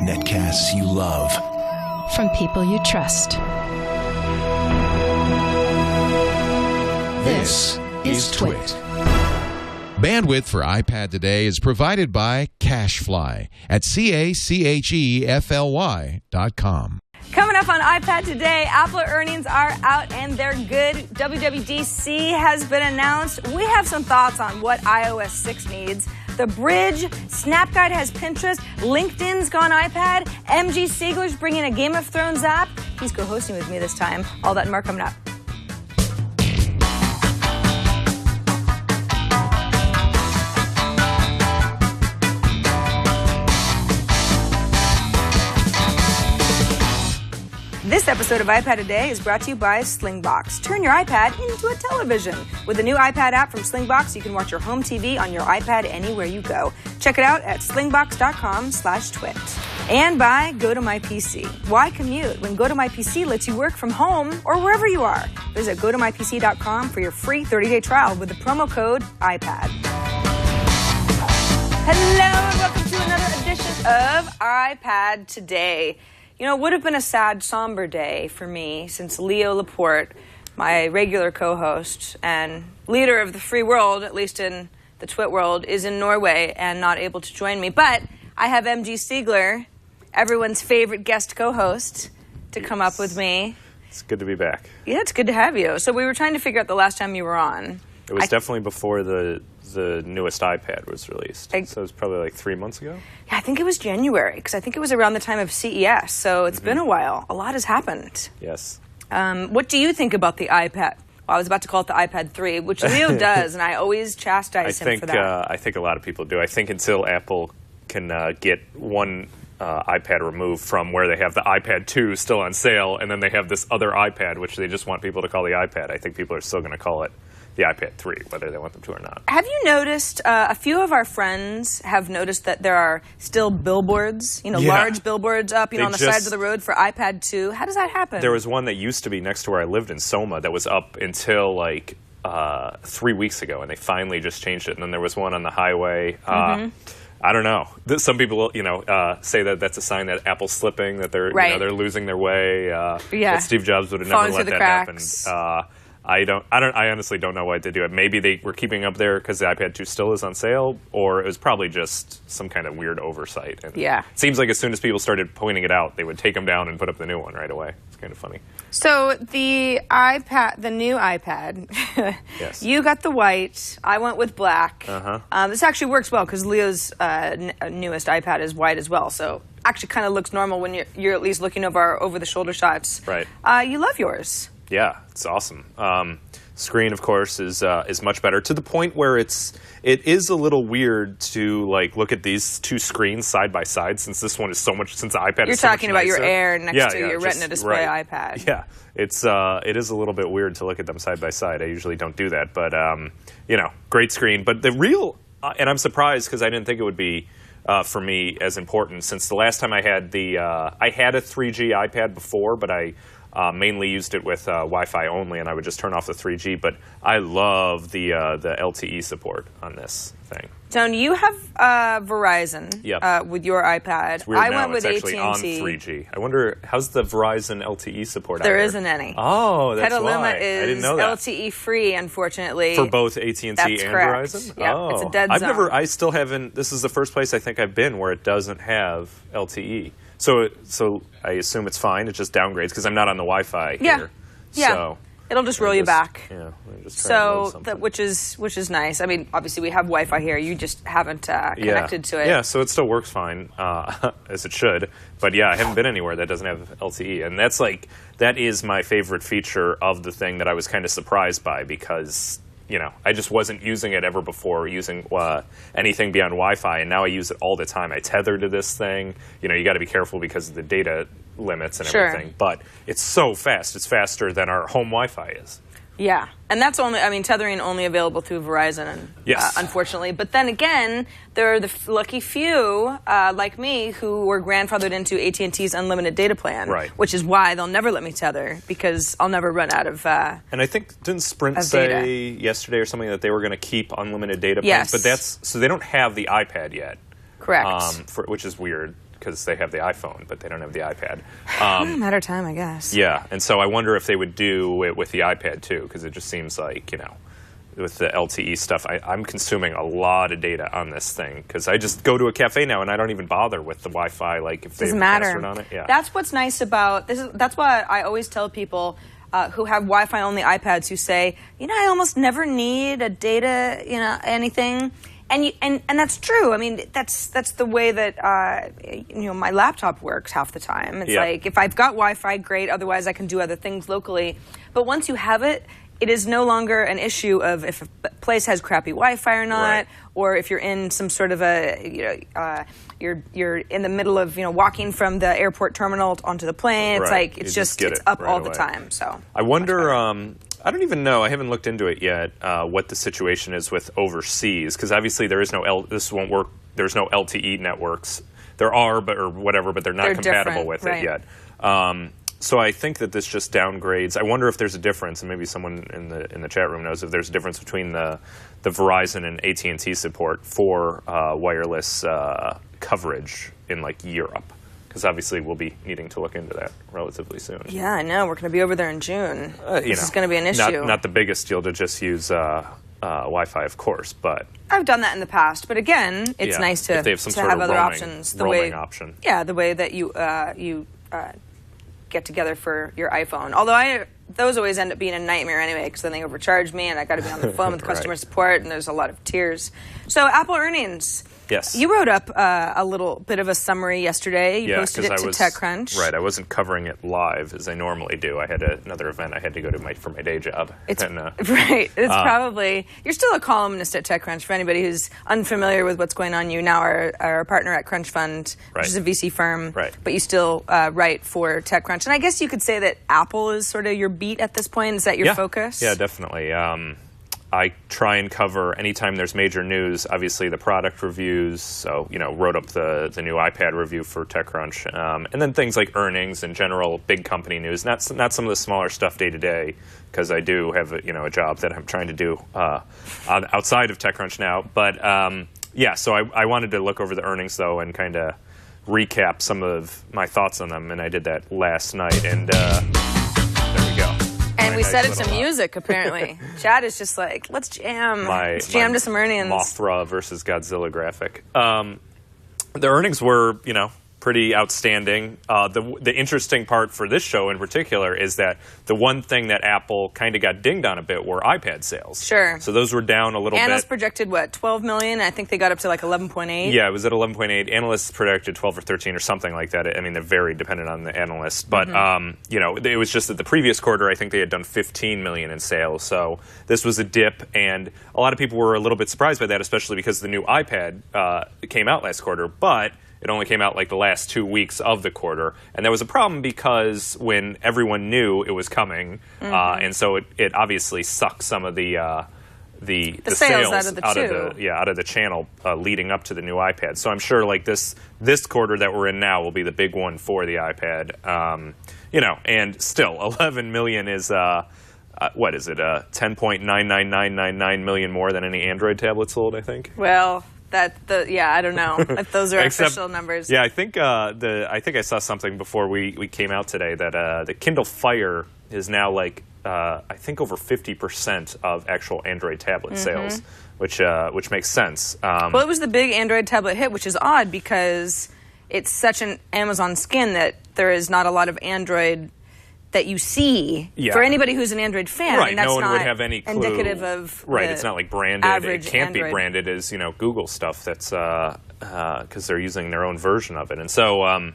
Netcasts you love. From people you trust. This is TWiT. Bandwidth for iPad today is provided by Cachefly at CACHEFLY.com. Coming up on iPad today, Apple earnings are out and they're good. WWDC has been announced. We have some thoughts on what iOS 6 needs. The Bridge, Snapguide has Pinterest, LinkedIn's gone iPad, MG Siegler's bringing a Game of Thrones app. He's co-hosting with me this time. All that and more coming up. This episode of iPad Today is brought to you by Slingbox. Turn your iPad into a television. With the new iPad app from Slingbox, you can watch your home TV on your iPad anywhere you go. Check it out at slingbox.com/twit. And by GoToMyPC. Why commute when GoToMyPC lets you work from home or wherever you are? Visit GoToMyPC.com for your free 30-day trial with the promo code iPad. Hello and welcome to another edition of iPad Today. You know, it would have been a sad, somber day for me since Leo Laporte, my regular co-host and leader of the free world, at least in the TWiT world, is in Norway and not able to join me. But I have MG Siegler, everyone's favorite guest co-host, to come up with me. It's good to be back. Yeah, it's good to have you. So we were trying to figure out the last time you were on. It was definitely before the newest iPad was released. So it was probably like 3 months ago? Yeah, I think it was January, because I think it was around the time of CES. So it's been a while. A lot has happened. Yes. What do you think about the iPad? Well, I was about to call it the iPad 3, which Leo does, and I always chastise him for that. I think a lot of people do. I think until Apple can get one iPad removed from where they have the iPad 2 still on sale, and then they have this other iPad, which they just want people to call the iPad, I think people are still going to call it the iPad 3, whether they want them to or not. Have you noticed, a few of our friends have noticed that there are still billboards, large billboards up, on the sides of the road for iPad 2. How does that happen? There was one that used to be next to where I lived in Soma that was up until like 3 weeks ago, and they finally just changed it. And then there was one on the highway. I don't know. Some people, say that that's a sign that Apple's slipping, that they're, they're losing their way. That Steve Jobs would have never let that happen. I honestly don't know why they do it. Maybe they were keeping up there because the iPad 2 still is on sale, or it was probably just some kind of weird oversight. And it seems like as soon as people started pointing it out, they would take them down and put up the new one right away. It's kind of funny. So the new iPad, yes. You got the white, I went with black. This actually works well because Leo's newest iPad is white as well, so actually kind of looks normal when you're at least looking over the shoulder shots. Right. You love yours. Yeah, it's awesome. Screen, of course, is much better to the point where it is a little weird to look at these two screens side by side since this one is so much since the iPad. You're is so talking much about nicer. your Air next to your Retina display iPad. Yeah, it is a little bit weird to look at them side by side. I usually don't do that, but great screen. But the real and I'm surprised because I didn't think it would be. For me, as important since the last time I had I had a 3G iPad before, but I mainly used it with Wi-Fi only, and I would just turn off the 3G. But I love the LTE support on this thing. Tone, you have Verizon with your iPad. It's weird I now. went with it's actually AT&T. on 3G. I wonder, how's the Verizon LTE support There out isn't any. Oh, that's Petaluma why. is I didn't know that. LTE free, unfortunately. For both AT&T and correct. Verizon? Yep, oh. it's a dead zone. I still haven't, this is the first place I think I've been where it doesn't have LTE. So I assume it's fine. It just downgrades because I'm not on the Wi-Fi here. Yeah. So it'll just roll you back. Yeah. Just which is nice. I mean, obviously we have Wi-Fi here. You just haven't connected to it. Yeah. So it still works fine as it should. But yeah, I haven't been anywhere that doesn't have LTE, and that is my favorite feature of the thing that I was kind of surprised by because. I just wasn't using it ever before, using anything beyond Wi-Fi, and now I use it all the time. I tether to this thing. You got to be careful because of the data limits and everything. But it's so fast. It's faster than our home Wi-Fi is. Yeah, and that's tethering only available through Verizon, unfortunately. But then again, there are the lucky few, like me, who were grandfathered into AT&T's unlimited data plan, which is why they'll never let me tether, because I'll never run out of And I think, didn't Sprint say yesterday or something that they were going to keep unlimited data plans? But so they don't have the iPad yet. Correct. Which is weird because they have the iPhone, but they don't have the iPad. Matter of time, I guess. Yeah, and so I wonder if they would do it with the iPad too, because it just seems like, with the LTE stuff, I'm consuming a lot of data on this thing because I just go to a cafe now and I don't even bother with the Wi-Fi, like if they have a password on it. Yeah. That's what's nice about this. That's why I always tell people who have Wi-Fi only iPads who say, I almost never need a data, anything. And that's true. I mean, that's the way that my laptop works half the time. It's like if I've got Wi-Fi, great. Otherwise, I can do other things locally. But once you have it, it is no longer an issue of if a place has crappy Wi-Fi or not, or if you're in some sort of you're in the middle of walking from the airport terminal onto the plane. It's like it's up all the time. So I wonder. I don't even know. I haven't looked into it yet. What the situation is with overseas, because obviously there is no this won't work. There's no LTE networks. There are, but they're not compatible with it yet. So I think that this just downgrades. I wonder if there's a difference, and maybe someone in the chat room knows if there's a difference between the Verizon and AT&T support for wireless coverage in Europe, because obviously we'll be needing to look into that relatively soon. Yeah, I know. We're going to be over there in June. This is going to be an issue. Not the biggest deal to just use Wi-Fi, of course, but I've done that in the past. But again, it's nice to if they have some sort have of other roaming, options. Roaming option. Yeah, the way that you get together for your iPhone. Although those always end up being a nightmare anyway, because then they overcharge me and I got to be on the phone with customer support, and there's a lot of tears. So Apple earnings. Yes. You wrote up a little bit of a summary yesterday. You posted it to TechCrunch. Right. I wasn't covering it live as I normally do. I had another event I had to go to for my day job. Right. It's probably... You're still a columnist at TechCrunch. For anybody who's unfamiliar with what's going on, you now are a partner at Crunch Fund, which is a VC firm. Right. But you still write for TechCrunch. And I guess you could say that Apple is sort of your beat at this point. Is that your focus? Yeah, definitely. I try and cover anytime there's major news, obviously the product reviews, so, wrote up the new iPad review for TechCrunch, and then things like earnings and general big company news, not some of the smaller stuff day to day, because I do have a job that I'm trying to do outside of TechCrunch now. But, so I wanted to look over the earnings, though, and kind of recap some of my thoughts on them, and I did that last night, and there we go. And we set it to music, apparently. Chad is just like, let's jam. Let's jam to some earnings. Mothra versus Godzilla graphic. The earnings were, pretty outstanding. The interesting part for this show in particular is that the one thing that Apple kind of got dinged on a bit were iPad sales. Sure. So those were down a little bit. Analysts projected, 12 million? I think they got up to 11.8. Yeah, it was at 11.8. Analysts projected 12 or 13 or something like that. I mean, they're very dependent on the analysts. But, it was just that the previous quarter, I think they had done 15 million in sales. So this was a dip, and a lot of people were a little bit surprised by that, especially because the new iPad came out last quarter. But it only came out the last 2 weeks of the quarter, and that was a problem because when everyone knew it was coming, and so it obviously sucked some of the sales out of the channel leading up to the new iPad. So I'm sure this quarter that we're in now will be the big one for the iPad. And still 11 million is what is it? 10.999999 million more than any Android tablet sold, I think. Well. I don't know if those are official numbers. Yeah, I think I saw something before we came out today that the Kindle Fire is now I think over 50% of actual Android tablet sales, which makes sense. Well, it was the big Android tablet hit, which is odd because it's such an Amazon skin that there is not a lot of Android that you see for anybody who's an Android fan. Right, and that's no one not would have any clue. Indicative of it's not branded. It can't Android. be branded as Google stuff. That's because they're using their own version of it, and so.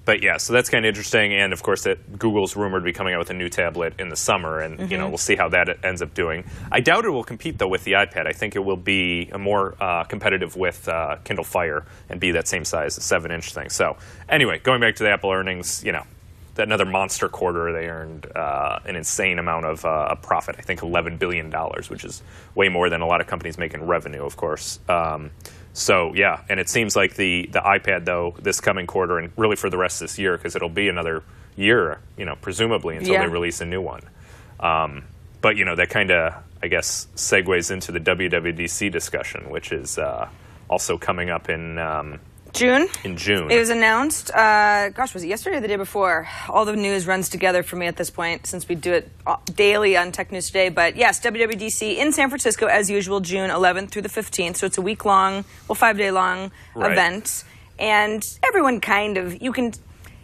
So that's kind of interesting, and of course that Google's rumored to be coming out with a new tablet in the summer, and we'll see how that ends up doing. I doubt it will compete though with the iPad. I think it will be a more competitive with Kindle Fire and be that same size, a 7-inch thing. So anyway, going back to the Apple earnings, another monster quarter. They earned an insane amount of profit. I think $11 billion, which is way more than a lot of companies make in revenue, of course. And it seems like the iPad, though, this coming quarter and really for the rest of this year, because it'll be another year, presumably until they release a new one. That kind of, I guess, segues into the WWDC discussion, which is also coming up in June? In June. It was announced, gosh, was it yesterday or the day before? All the news runs together for me at this point since we do it daily on Tech News Today. But yes, WWDC in San Francisco as usual, June 11th through the 15th. So it's a week-long, 5-day-long event. And everyone kind of, you can,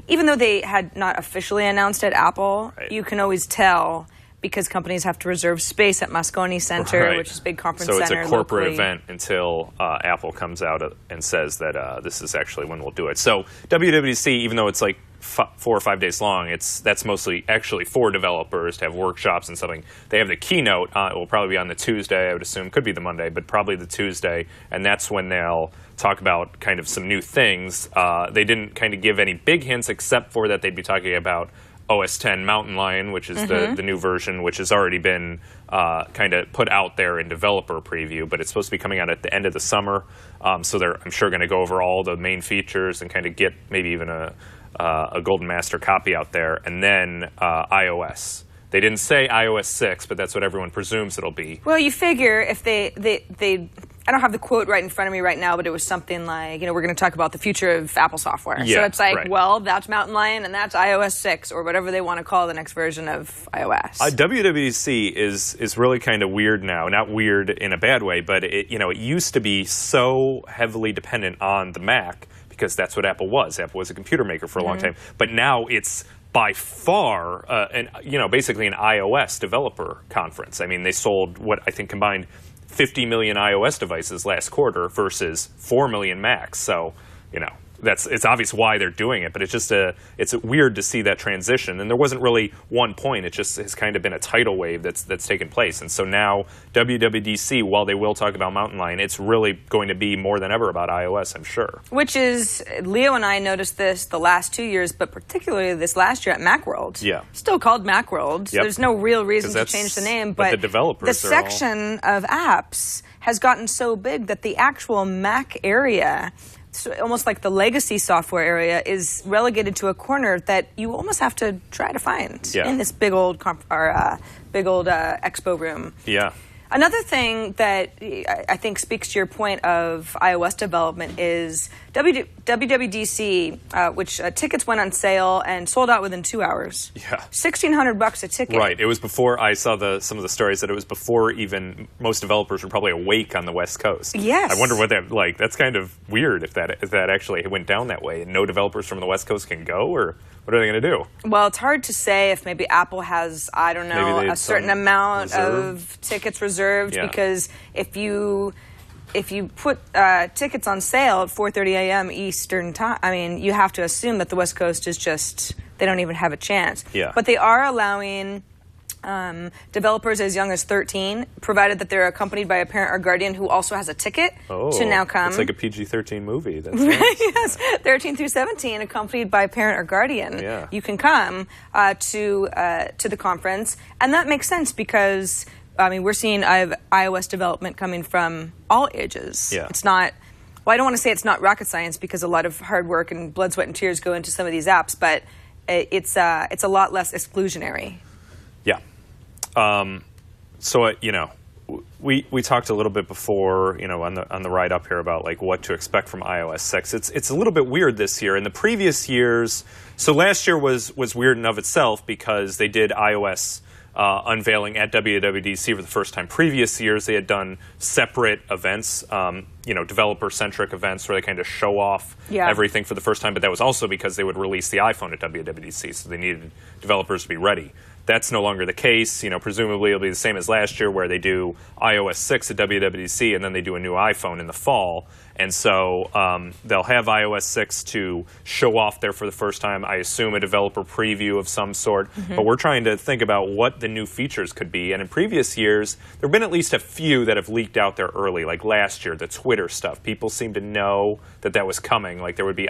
even though they had not officially announced it, Apple, you can always tell because companies have to reserve space at Moscone Center, which is a big conference center. So it's a corporate locally. event until Apple comes out and says that this is actually when we'll do it. So WWDC, even though it's like 4 or 5 days long, that's mostly actually for developers to have workshops and something. They have the keynote. It will probably be on the Tuesday, I would assume. Could be the Monday, but probably the Tuesday. And that's when they'll talk about kind of some new things. They didn't kind of give any big hints except for that they'd be talking about OS X Mountain Lion, which is the new version, which has already been kind of put out there in developer preview, but it's supposed to be coming out at the end of the summer. So they're, I'm sure, going to go over all the main features and kind of get maybe even a Golden Master copy out there. And then iOS. They didn't say iOS 6, but that's what everyone presumes it'll be. Well, you figure if they I don't have the quote right in front of me right now, but it was something like, we're going to talk about the future of Apple software. Yeah, so it's like, well, that's Mountain Lion and that's iOS 6 or whatever they want to call the next version of iOS. WWDC is really kind of weird now. Not weird in a bad way, but it used to be so heavily dependent on the Mac because that's what Apple was. Apple was a computer maker for a long time. But now it's by far, basically an iOS developer conference. I mean, they sold what I think combined 50 million iOS devices last quarter versus 4 million Macs. So, it's obvious why they're doing it, but it's weird to see that transition. And there wasn't really one point. It just has kind of been a tidal wave that's taken place. And so now WWDC, while they will talk about Mountain Lion, it's really going to be more than ever about iOS, I'm sure. Which is, Leo and I noticed this the last 2 years, but particularly this last year at Macworld. Yeah. Still called Macworld. Yep. There's no real reason to change the name, but the developers the section of apps has gotten so big that the actual Mac area, so almost like the legacy software area, is relegated to a corner that you almost have to try to find in this big old expo room. Yeah. Another thing that I think speaks to your point of iOS development is WWDC, which tickets went on sale and sold out within 2 hours. Yeah. $1,600 a ticket. Right. It was before I saw some of the stories that it was before even most developers were probably awake on the West Coast. Yes. I wonder what that's kind of weird if that actually went down that way and no developers from the West Coast can go, or what are they going to do? Well, it's hard to say if maybe Apple has, I don't know, a certain amount of tickets reserved because if you put tickets on sale at 4:30 a.m. Eastern time, I mean, you have to assume that the West Coast is just, they don't even have a chance. Yeah. But they are allowing developers as young as 13, provided that they're accompanied by a parent or guardian who also has a ticket, to now come. It's like a PG-13 movie. That's nice. Yes, 13 through 17, accompanied by a parent or guardian. Yeah. You can come to the conference, and that makes sense because we're seeing iOS development coming from all ages. Yeah. It's not. Well, I don't want to say it's not rocket science because a lot of hard work and blood, sweat, and tears go into some of these apps, but it's a lot less exclusionary. Yeah. So we talked a little bit before, on the ride up here about like what to expect from iOS 6. It's a little bit weird this year. In the previous years, so last year was weird in of itself because they did iOS unveiling at WWDC for the first time. Previous years they had done separate events, developer-centric events where they kind of show off everything for the first time, but that was also because they would release the iPhone at WWDC, so they needed developers to be ready. That's no longer the case. Presumably it'll be the same as last year where they do iOS 6 at WWDC and then they do a new iPhone in the fall. And so they'll have iOS 6 to show off there for the first time. I assume a developer preview of some sort. But we're trying to think about what the new features could be. And in previous years, there have been at least a few that have leaked out there early. Like last year, the Twitter stuff. People seem to know that was coming. Like there would be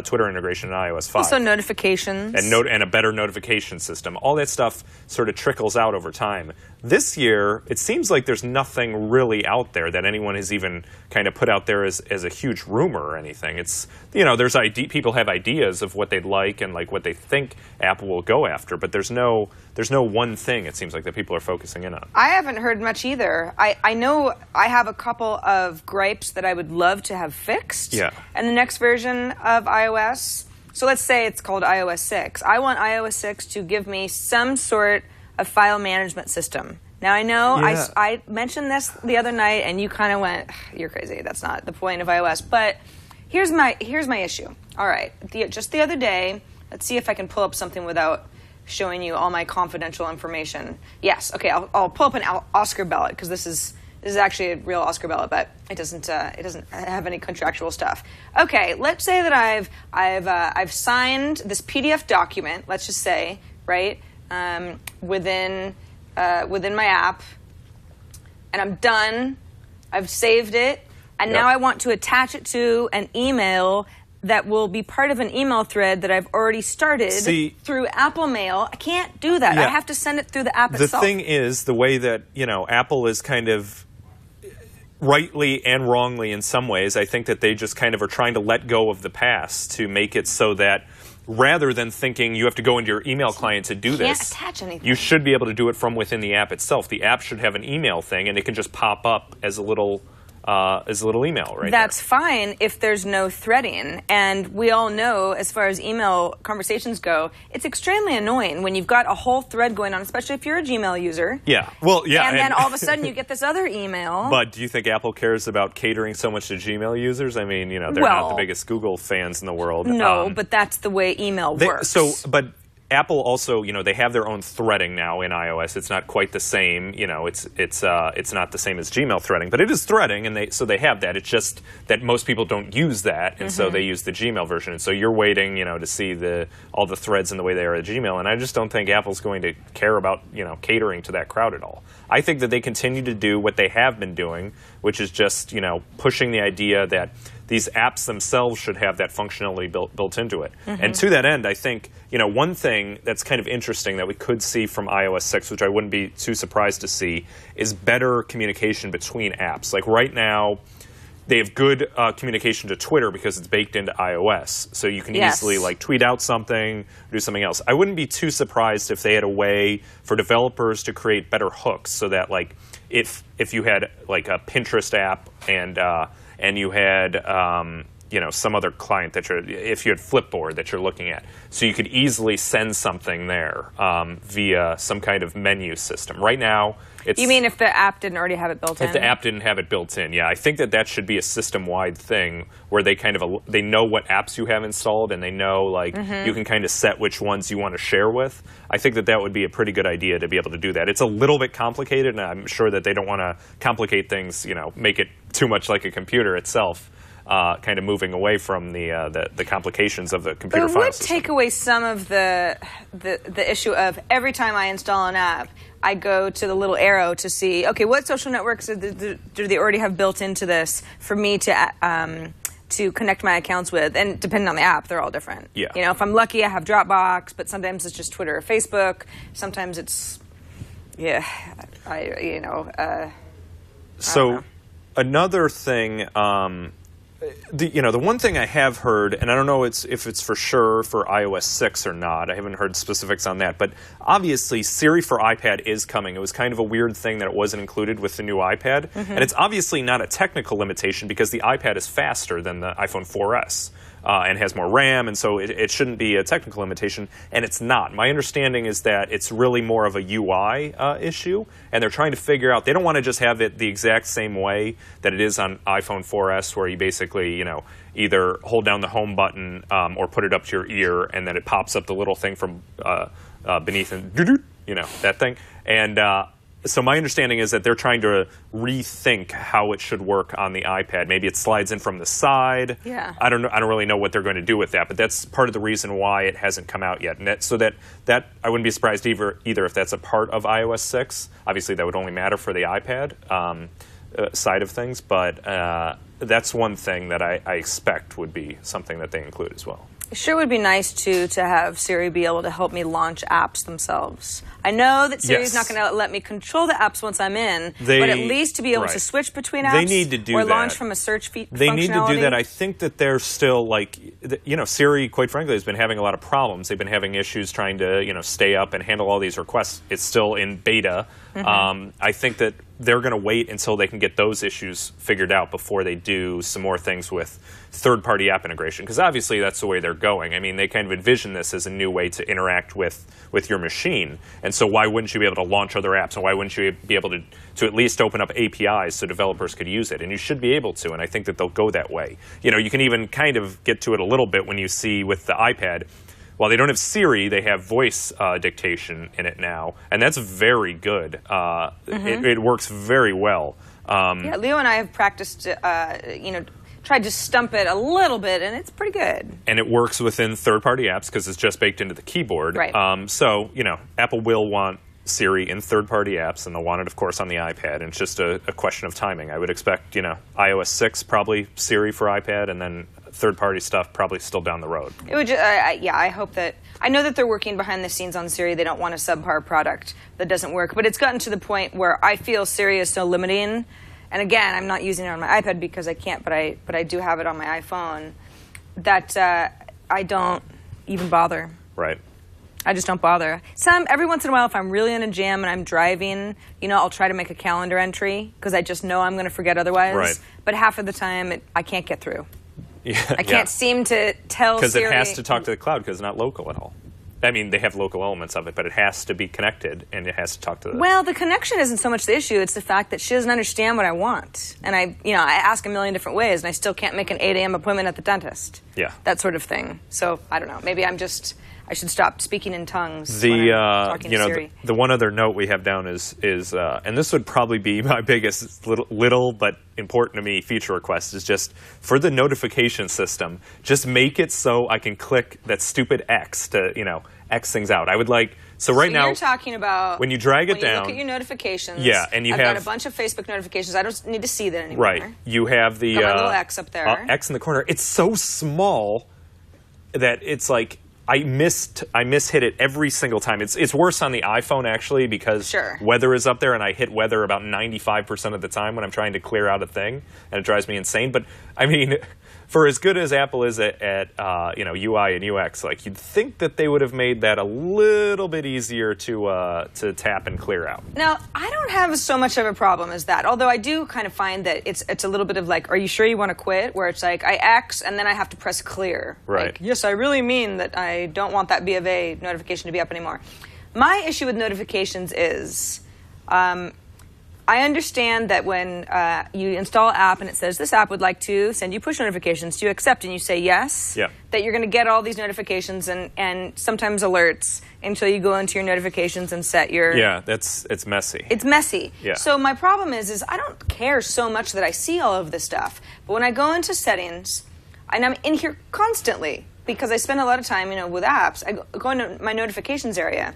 Twitter integration in iOS 5. Also notifications. And a better notification system. All that stuff sort of trickles out over time. This year, it seems like there's nothing really out there that anyone has even kind of put out there as a huge rumor or anything. It's, there's people have ideas of what they'd like and like what they think Apple will go after, but there's no one thing, it seems like, that people are focusing in on. I haven't heard much either. I know I have a couple of gripes that I would love to have fixed in the next version of iOS. So let's say it's called iOS 6. I want iOS 6 to give me some sort of file management system. Now, I know I mentioned this the other night, and you kind of went, you're crazy. That's not the point of iOS. But here's my issue. All right. Just the other day, let's see if I can pull up something without showing you all my confidential information. Yes. Okay, I'll pull up an Oscar ballot, because this is actually a real Oscar ballot, but it doesn't have any contractual stuff. Okay, let's say that I've signed this PDF document, let's just say, right? Within my app, and I'm done. I've saved it, and now I want to attach it to an email that will be part of an email thread that I've already started through Apple Mail. I can't do that. I have to send it through the app itself. The thing is, the way that Apple is kind of rightly and wrongly in some ways, I think that they just kind of are trying to let go of the past to make it so that rather than thinking you have to go into your email client to do this, can't attach anything. You should be able to do it from within the app itself. The app should have an email thing, and it can just pop up as a little email right That's there. fine if there's no threading. And we all know, as far as email conversations go, it's extremely annoying when you've got a whole thread going on, especially if you're a Gmail user. Yeah. Well, yeah. And then all of a sudden you get this other email. But do you think Apple cares about catering so much to Gmail users? I mean, they're not the biggest Google fans in the world. No, but that's the way email works. But Apple also, they have their own threading now in iOS. It's not quite the same, it's not the same as Gmail threading, but it is threading, and they have that. It's just that most people don't use that, and so they use the Gmail version. And so you're waiting, to see all the threads in the way they are at Gmail, and I just don't think Apple's going to care about, catering to that crowd at all. I think that they continue to do what they have been doing, which is just, pushing the idea that these apps themselves should have that functionality built into it. And to that end, I think, one thing that's kind of interesting that we could see from iOS 6, which I wouldn't be too surprised to see, is better communication between apps. Like right now, they have good communication to Twitter because it's baked into iOS. So you can easily tweet out something, do something else. I wouldn't be too surprised if they had a way for developers to create better hooks so that if you had like a Pinterest app and you had some other client if you had Flipboard that you're looking at, so you could easily send something there via some kind of menu system. Right now, you mean if the app didn't already have it built in? If the app didn't have it built in, yeah. I think that should be a system-wide thing where they they know what apps you have installed, and they know you can kind of set which ones you want to share with. I think that would be a pretty good idea to be able to do that. It's a little bit complicated, and I'm sure that they don't want to complicate things, make it too much like a computer itself. Kind of moving away from the complications of the computer file system. It would take away some of the issue of every time I install an app, I go to the little arrow to see, okay, what social networks do they already have built into this for me to connect my accounts with? And depending on the app, they're all different. Yeah. If I'm lucky, I have Dropbox, but sometimes it's just Twitter or Facebook. Sometimes it's, So another thing. The one thing I have heard, and I don't know if it's for sure for iOS 6 or not, I haven't heard specifics on that, but obviously Siri for iPad is coming. It was kind of a weird thing that it wasn't included with the new iPad, and it's obviously not a technical limitation because the iPad is faster than the iPhone 4S. And has more RAM, and so it shouldn't be a technical limitation, and it's not. My understanding is that it's really more of a UI issue, and they're trying to figure out, they don't want to just have it the exact same way that it is on iPhone 4S, where you basically, either hold down the home button or put it up to your ear, and then it pops up the little thing from beneath, and that thing. And so my understanding is that they're trying to rethink how it should work on the iPad. Maybe it slides in from the side. Yeah. I don't really know what they're going to do with that, but that's part of the reason why it hasn't come out yet. And that I wouldn't be surprised either if that's a part of iOS 6. Obviously, that would only matter for the iPad side of things, but that's one thing that I expect would be something that they include as well. It sure would be nice to have Siri be able to help me launch apps themselves. I know that Siri's not going to let me control the apps once I'm in, but at least to be able to switch between apps they need to do or that. launch from a search functionality. They need to do that. I think that they're still like, you know, Siri, quite frankly, has been having a lot of problems. They've been having issues trying to, you know, stay up and handle all these requests. It's still in beta. I think that they're going to wait until they can get those issues figured out before they do some more things with third-party app integration, because obviously that's the way they're going. I mean, they kind of envision this as a new way to interact with your machine, and so why wouldn't you be able to launch other apps, and why wouldn't you be able to at least open up APIs so developers could use it? And you should be able to, and I think that they'll go that way. You know, you can even kind of get to it a little bit when you see with the iPad, while they don't have Siri, they have voice dictation in it now, and that's very good. It works very well. Yeah, Leo and I have practiced, you know, tried to stump it a little bit, and it's pretty good. And it works within third-party apps because it's just baked into the keyboard. Right. So, you know, Apple will want Siri in third-party apps, and they'll want it, of course, on the iPad. And it's just a question of timing. I would expect, you know, iOS 6 probably Siri for iPad, and then third-party stuff probably still down the road. It would just, yeah, I hope that, I know that they're working behind the scenes on Siri. They don't want a subpar product that doesn't work, but it's gotten to the point where I feel Siri is so limiting. And again, I'm not using it on my iPad because I can't, but I do have it on my iPhone, that I don't even bother. Right. I just don't bother. Every once in a while, if I'm really in a jam and I'm driving, you know, I'll try to make a calendar entry because I just know I'm going to forget otherwise. Right. But half of the time, I can't get through. Yeah, I can't seem to tell Siri. Because it has to talk to the cloud because it's not local at all. I mean, they have local elements of it, but it has to be connected, and it has to talk to the... Well, the connection isn't so much the issue. It's the fact that she doesn't understand what I want. And I ask a million different ways, and I still can't make an 8 a.m. appointment at the dentist. Yeah. That sort of thing. So, I don't know. Maybe I should stop speaking in tongues when I'm talking to Siri. The one other note we have down is and this would probably be my biggest little but important to me feature request, is just for the notification system, just make it so I can click that stupid X to, you know, X things out. I would like, so right now, you're talking about when you drag it down, you look at your notifications. Yeah, and I've got a bunch of Facebook notifications. I don't need to see that anymore. Right. You have the got my little X up there. X in the corner. It's so small that it's like I mishit it every single time. It's worse on the iPhone actually because weather is up there, and I hit weather about 95% of the time when I'm trying to clear out a thing, and it drives me insane. But I mean, for as good as Apple is at you know, UI and UX, like, you'd think that they would have made that a little bit easier to tap and clear out. Now, I don't have so much of a problem as that, although I do kind of find that it's a little bit of like, are you sure you want to quit? Where it's like, I X, and then I have to press clear. Right. Like, yes, I really mean that I don't want that B of A notification to be up anymore. My issue with notifications is, I understand that when you install an app and it says, this app would like to send you push notifications, you accept and you say yes, that you're going to get all these notifications and sometimes alerts until you go into your notifications and set your... Yeah, it's messy. It's messy. Yeah. So my problem is I don't care so much that I see all of this stuff, but when I go into settings, and I'm in here constantly, because I spend a lot of time, you know, with apps, I go into my notifications area.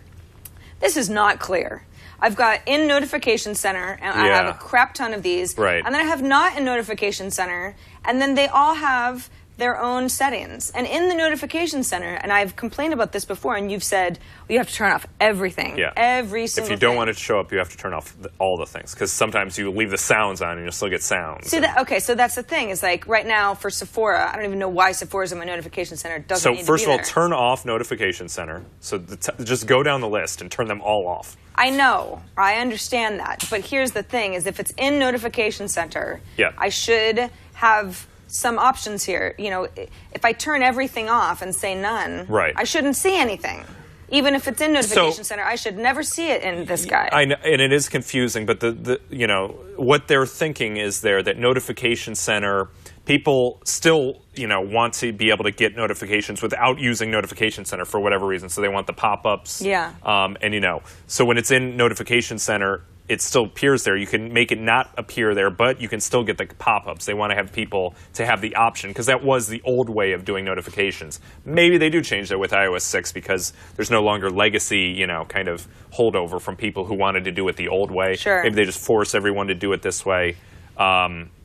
This is not clear. I've got in Notification Center, and I have a crap ton of these. Right. And then I have not in Notification Center, and then they all have their own settings. And in the Notification Center, and I've complained about this before, and you've said, well, you have to turn off everything. Yeah. Every single thing. If you don't want it to show up, you have to turn off all the things, because sometimes you leave the sounds on and you'll still get sounds. See, okay, so that's the thing. Is like right now for Sephora, I don't even know why Sephora's in my Notification Center. It doesn't need to be there. So first of all, turn off Notification Center. So just go down the list and turn them all off. I know. I understand that. But here's the thing, is if it's in Notification Center, I should have some options here. You know, if I turn everything off and say none, I shouldn't see anything. Even if it's in Notification Center, I should never see it in this guy. I know, and it is confusing, but you know, what they're thinking is that Notification Center, people still, you know, want to be able to get notifications without using Notification Center for whatever reason. So they want the pop-ups. Yeah. And, you know, so when it's in Notification Center, it still appears there. You can make it not appear there, but you can still get the pop-ups. They want to have people to have the option, because that was the old way of doing notifications. Maybe they do change that with iOS 6 because there's no longer legacy, you know, kind of holdover from people who wanted to do it the old way. Sure. Maybe they just force everyone to do it this way.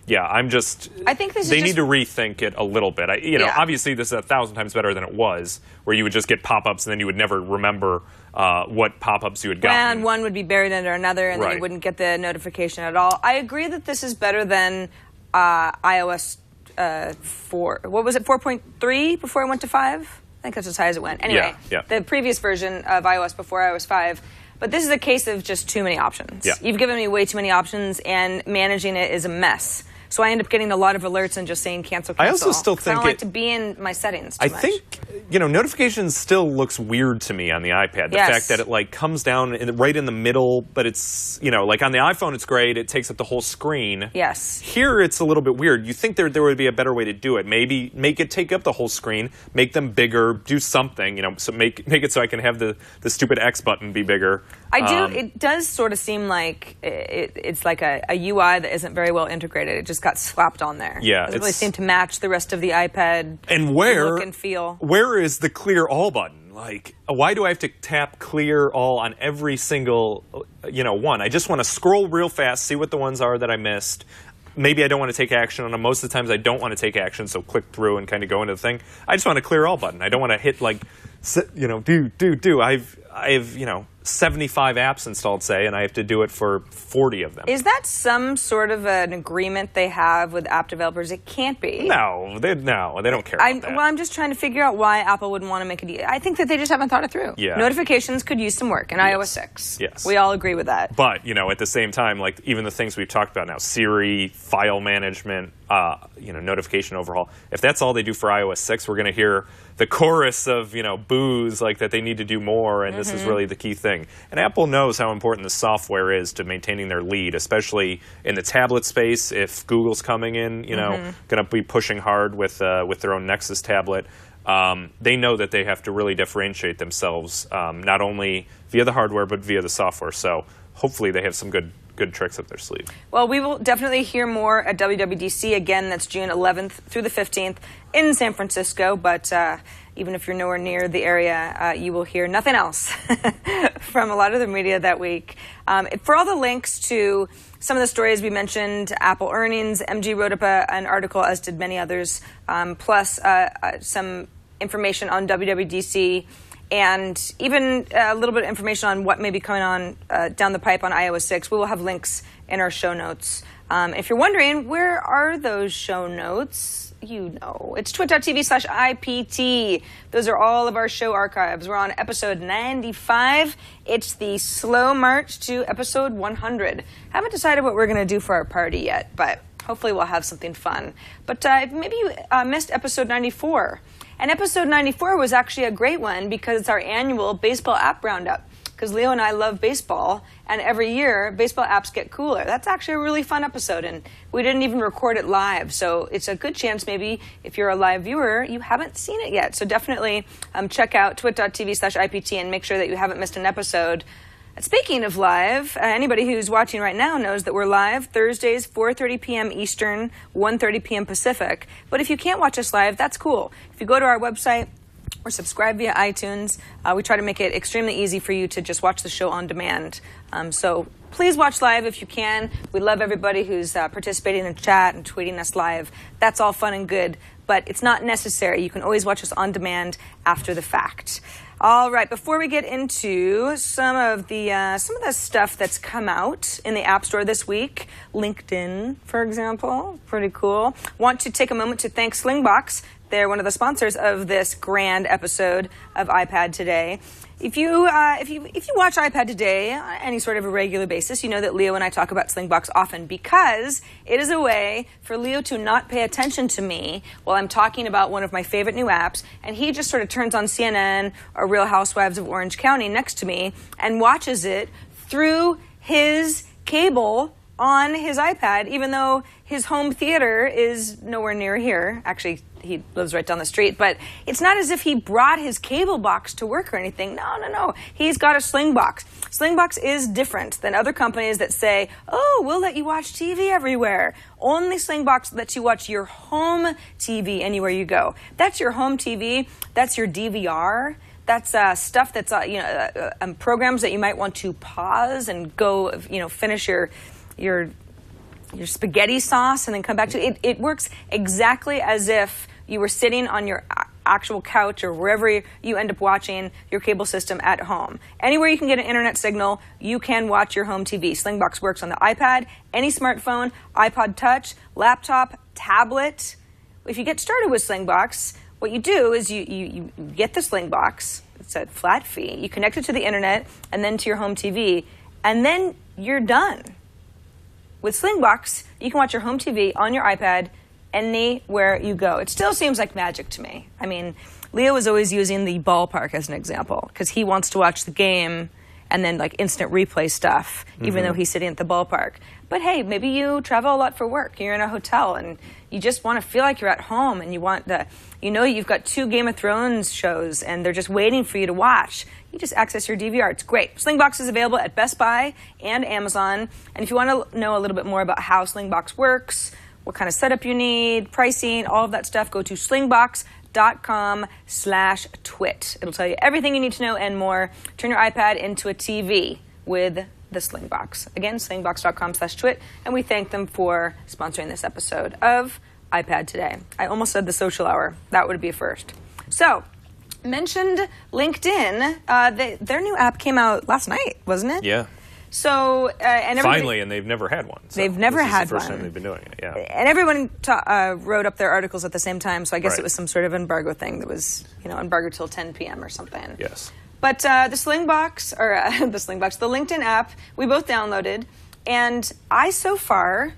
Yeah, I think they need to rethink it a little bit. Obviously this is 1,000 times better than it was, where you would just get pop-ups and then you would never remember what pop-ups you had gotten. And one would be buried under another, and then you wouldn't get the notification at all. I agree that this is better than iOS 4. What was it, 4.3 before it went to 5? I think that's as high as it went. Anyway, the previous version of iOS before iOS 5. But this is a case of just too many options. Yeah. You've given me way too many options, and managing it is a mess. So I end up getting a lot of alerts and just saying cancel. I also still think I don't like to be in my settings too much. I think, notifications still looks weird to me on the iPad. The fact that it comes down right in the middle, but it's, like on the iPhone it's great. It takes up the whole screen. Yes. Here it's a little bit weird. You think there would be a better way to do it. Maybe make it take up the whole screen, make them bigger, do something, so make it so I can have the stupid X button be bigger. It does sort of seem like it's like a UI that isn't very well integrated. It just got slapped on there. Yeah, it doesn't really seem to match the rest of the iPad look and feel. Where is the clear all button? Why do I have to tap clear all on every single, one? I just want to scroll real fast, see what the ones are that I missed. Maybe I don't want to take action on them. Most of the times I don't want to take action, so click through and kind of go into the thing. I just want a clear all button. I don't want to hit do. I have 75 apps installed, say, and I have to do it for 40 of them. Is that some sort of an agreement they have with app developers? It can't be. No, they don't care about that. Well, I'm just trying to figure out why Apple wouldn't want to make it. I think that they just haven't thought it through. Yeah. Notifications could use some work in iOS 6. Yes. We all agree with that. But, at the same time, even the things we've talked about now, Siri, file management, notification overhaul, if that's all they do for iOS 6, we're going to hear the chorus of, boos that they need to do more, and this is really the key thing. And Apple knows how important the software is to maintaining their lead, especially in the tablet space. If Google's coming in, going to be pushing hard with their own Nexus tablet, they know that they have to really differentiate themselves, not only via the hardware, but via the software. So hopefully they have some good tricks up their sleeve. Well, we will definitely hear more at WWDC. Again, that's June 11th through the 15th in San Francisco. But even if you're nowhere near the area, you will hear nothing else from a lot of the media that week. For all the links to some of the stories we mentioned, Apple earnings, MG wrote up an article, as did many others, plus some information on WWDC, and even a little bit of information on what may be coming on down the pipe on iOS 6. We will have links in our show notes. If you're wondering, where are those show notes? It's twit.tv/IPT. Those are all of our show archives. We're on episode 95. It's the slow march to episode 100. Haven't decided what we're going to do for our party yet, but hopefully we'll have something fun. But maybe you missed episode 94. And episode 94 was actually a great one because it's our annual baseball app roundup. Because Leo and I love baseball, and every year, baseball apps get cooler. That's actually a really fun episode, and we didn't even record it live. So it's a good chance maybe if you're a live viewer, you haven't seen it yet. So definitely check out twit.tv/IPT and make sure that you haven't missed an episode. And speaking of live, anybody who's watching right now knows that we're live Thursdays, 4:30 p.m. Eastern, 1:30 p.m. Pacific. But if you can't watch us live, that's cool. If you go to our website or subscribe via iTunes, we try to make it extremely easy for you to just watch the show on demand. So please watch live if you can. We love everybody who's participating in chat and tweeting us live. That's all fun and good, but it's not necessary. You can always watch us on demand after the fact. All right, before we get into some of the stuff that's come out in the App Store this week, LinkedIn, for example, pretty cool. Want to take a moment to thank Slingbox. They're one of the sponsors of this grand episode of iPad Today. If you watch iPad Today on any sort of a regular basis, you know that Leo and I talk about Slingbox often because it is a way for Leo to not pay attention to me while I'm talking about one of my favorite new apps, and he just sort of turns on CNN or Real Housewives of Orange County next to me and watches it through his cable on his iPad, even though his home theater is nowhere near here. Actually, he lives right down the street, but it's not as if he brought his cable box to work or anything. No. He's got a Slingbox. Slingbox is different than other companies that say, oh, we'll let you watch TV everywhere. Only Slingbox lets you watch your home TV anywhere you go. That's your home TV. That's your DVR. That's stuff that's programs that you might want to pause and go, finish your your spaghetti sauce and then come back to it. It works exactly as if you were sitting on your actual couch or wherever you end up watching your cable system at home. Anywhere you can get an internet signal, you can watch your home TV. Slingbox works on the iPad, any smartphone, iPod Touch, laptop, tablet. If you get started with Slingbox, what you do is you get the Slingbox. It's a flat fee. You connect it to the internet and then to your home TV, and then you're done. With Slingbox, you can watch your home TV on your iPad anywhere you go. It still seems like magic to me. I mean, Leo is always using the ballpark as an example because he wants to watch the game and then like instant replay stuff, even though he's sitting at the ballpark. But hey, maybe you travel a lot for work. You're in a hotel and you just want to feel like you're at home and you want to, you've got 2 Game of Thrones shows and they're just waiting for you to watch. You just access your DVR. It's great. Slingbox is available at Best Buy and Amazon. And if you want to know a little bit more about how Slingbox works, what kind of setup you need, pricing, all of that stuff, go to slingbox.com/twit. It'll tell you everything you need to know and more. Turn your iPad into a TV with the Slingbox. Again, slingbox.com/twit. And we thank them for sponsoring this episode of iPad Today. I almost said the social hour. That would be a first. So, mentioned LinkedIn. Their new app came out last night, wasn't it? Yeah. So, and finally, and they've never had one. So they've never had one. This is the first time they've been doing it, yeah. And everyone wrote up their articles at the same time, so I guess it was some sort of embargo thing that was, embargo till 10 p.m. or something. Yes. But the Slingbox, or the LinkedIn app, we both downloaded, and I so far,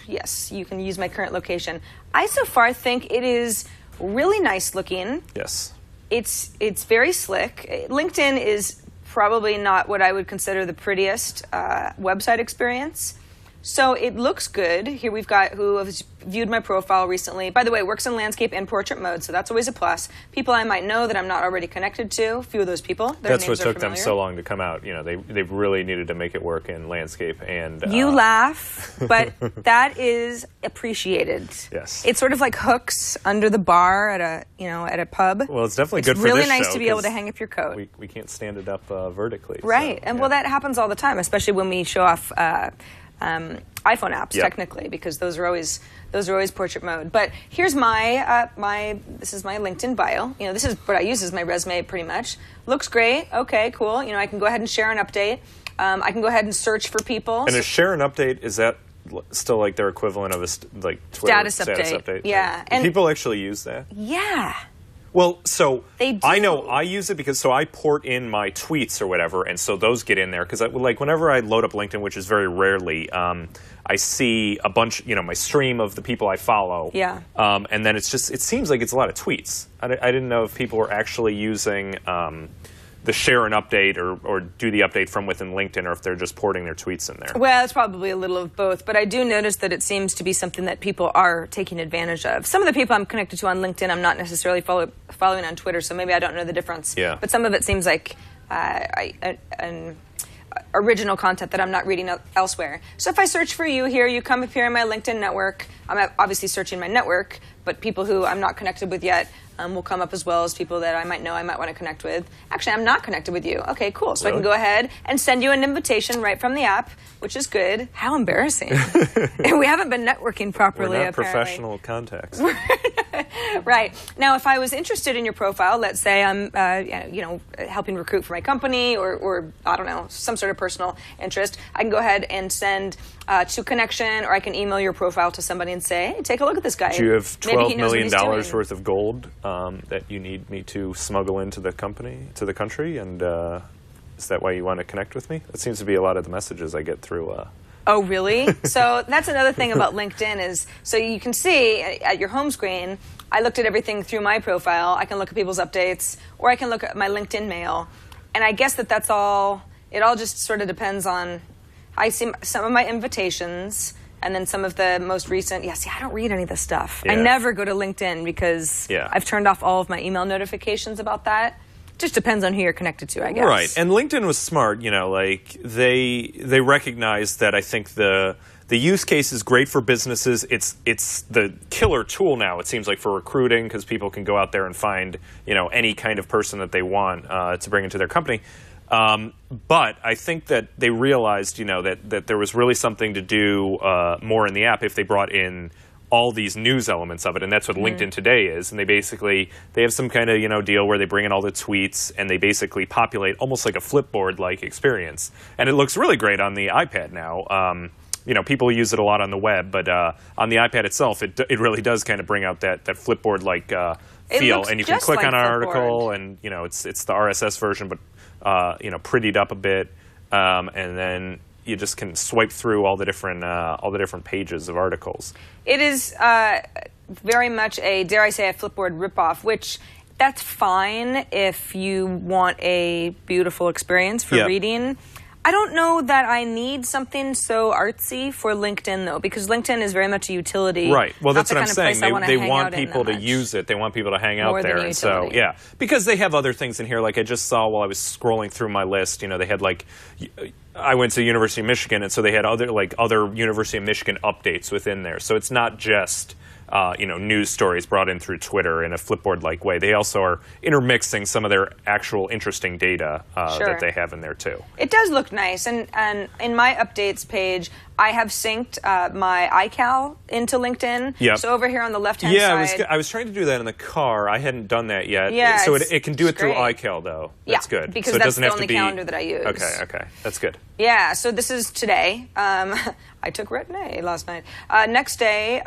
yes, you can use my current location. I so far think it is really nice looking. Yes. It's very slick. LinkedIn is probably not what I would consider the prettiest website experience. So it looks good. Here we've got who has viewed my profile recently. By the way, it works in landscape and portrait mode, so that's always a plus. People I might know that I'm not already connected to, a few of those people. That's what took them so long to come out. They really needed to make it work in landscape and... You laugh, but that is appreciated. Yes. It's sort of like hooks under the bar at a pub. Well, it's definitely good for this show. It's really nice nice to be able to hang up your coat. We can't stand it up vertically. Right, so, and well, that happens all the time, especially when we show off iPhone apps, Yep. technically, because those are always portrait mode. But here's my this is my LinkedIn bio. This is what I use as my resume, pretty much. Looks great. Okay, cool. I can go ahead and share an update. I can go ahead and search for people. And a share an update, is that still like their equivalent of a Twitter status update? Yeah. And people actually use that? Yeah. Well, so they do. I know I use it because I port in my tweets or whatever, and so those get in there because whenever I load up LinkedIn, which is very rarely, I see a bunch, my stream of the people I follow. Yeah. And then it seems like it's a lot of tweets. I didn't know if people were actually using the share an update or do the update from within LinkedIn, or if they're just porting their tweets in there. Well, it's probably a little of both, but I do notice that it seems to be something that people are taking advantage of. Some of the people I'm connected to on LinkedIn, I'm not necessarily following on Twitter, so maybe I don't know the difference. Yeah. But some of it seems like an original content that I'm not reading elsewhere. So if I search for you here, you come up here in my LinkedIn network. I'm obviously searching my network, but people who I'm not connected with yet will come up, as well as people that I might know I might want to connect with. Actually, I'm not connected with you. Okay, cool. So really? I can go ahead and send you an invitation right from the app, which is good. How embarrassing. We haven't been networking properly, We're not apparently. professional contacts. Right. Now, if I was interested in your profile, let's say I'm, helping recruit for my company or I don't know, some sort of personal interest, I can go ahead and send to connection, or I can email your profile to somebody and say, hey, take a look at this guy. Do you have $12 million doing. worth of gold that you need me to smuggle into the country? And is that why you want to connect with me? That seems to be a lot of the messages I get through. Oh, really? So that's another thing about LinkedIn is, so you can see at your home screen, I looked at everything through my profile. I can look at people's updates, or I can look at my LinkedIn mail. And I guess that's all, it all just sort of depends on, I see some of my invitations, and then some of the most recent, I don't read any of this stuff. Yeah. I never go to LinkedIn because I've turned off all of my email notifications about that. Just depends on who you're connected to, I guess. Right, and LinkedIn was smart. They recognized that. I think the use case is great for businesses. It's the killer tool now. It seems like for recruiting, because people can go out there and find any kind of person that they want to bring into their company. But I think that they realized, that there was really something to do more in the app if they brought in all these news elements of it, and that's what LinkedIn Today is. And they have some kind of deal where they bring in all the tweets and they basically populate almost like a Flipboard-like experience. And it looks really great on the iPad now. People use it a lot on the web, but on the iPad itself, it really does kind of bring out that Flipboard-like feel. And you can click on an article, and it's the RSS version, but prettied up a bit, and then you just can swipe through all the different pages of articles. It is very much a, dare I say, a Flipboard ripoff, which that's fine if you want a beautiful experience for reading. I don't know that I need something so artsy for LinkedIn, though, because LinkedIn is very much a utility. Right. Well, that's what I'm saying. They want want people to use it. They want people to hang out there. And so, yeah. Because they have other things in here. Like I just saw while I was scrolling through my list, they had I went to University of Michigan, and so they had other University of Michigan updates within there. So it's not just news stories brought in through Twitter in a Flipboard-like way. They also are intermixing some of their actual interesting data that they have in there, too. It does look nice. And in my updates page, I have synced my iCal into LinkedIn. Yep. So over here on the left-hand side... Yeah, I was trying to do that in the car. I hadn't done that yet. Yeah, so it can do it through iCal, though. That's good. Because so that's the only calendar that I use. Okay. That's good. Yeah, so this is today. I took Retin-A last night. Next day,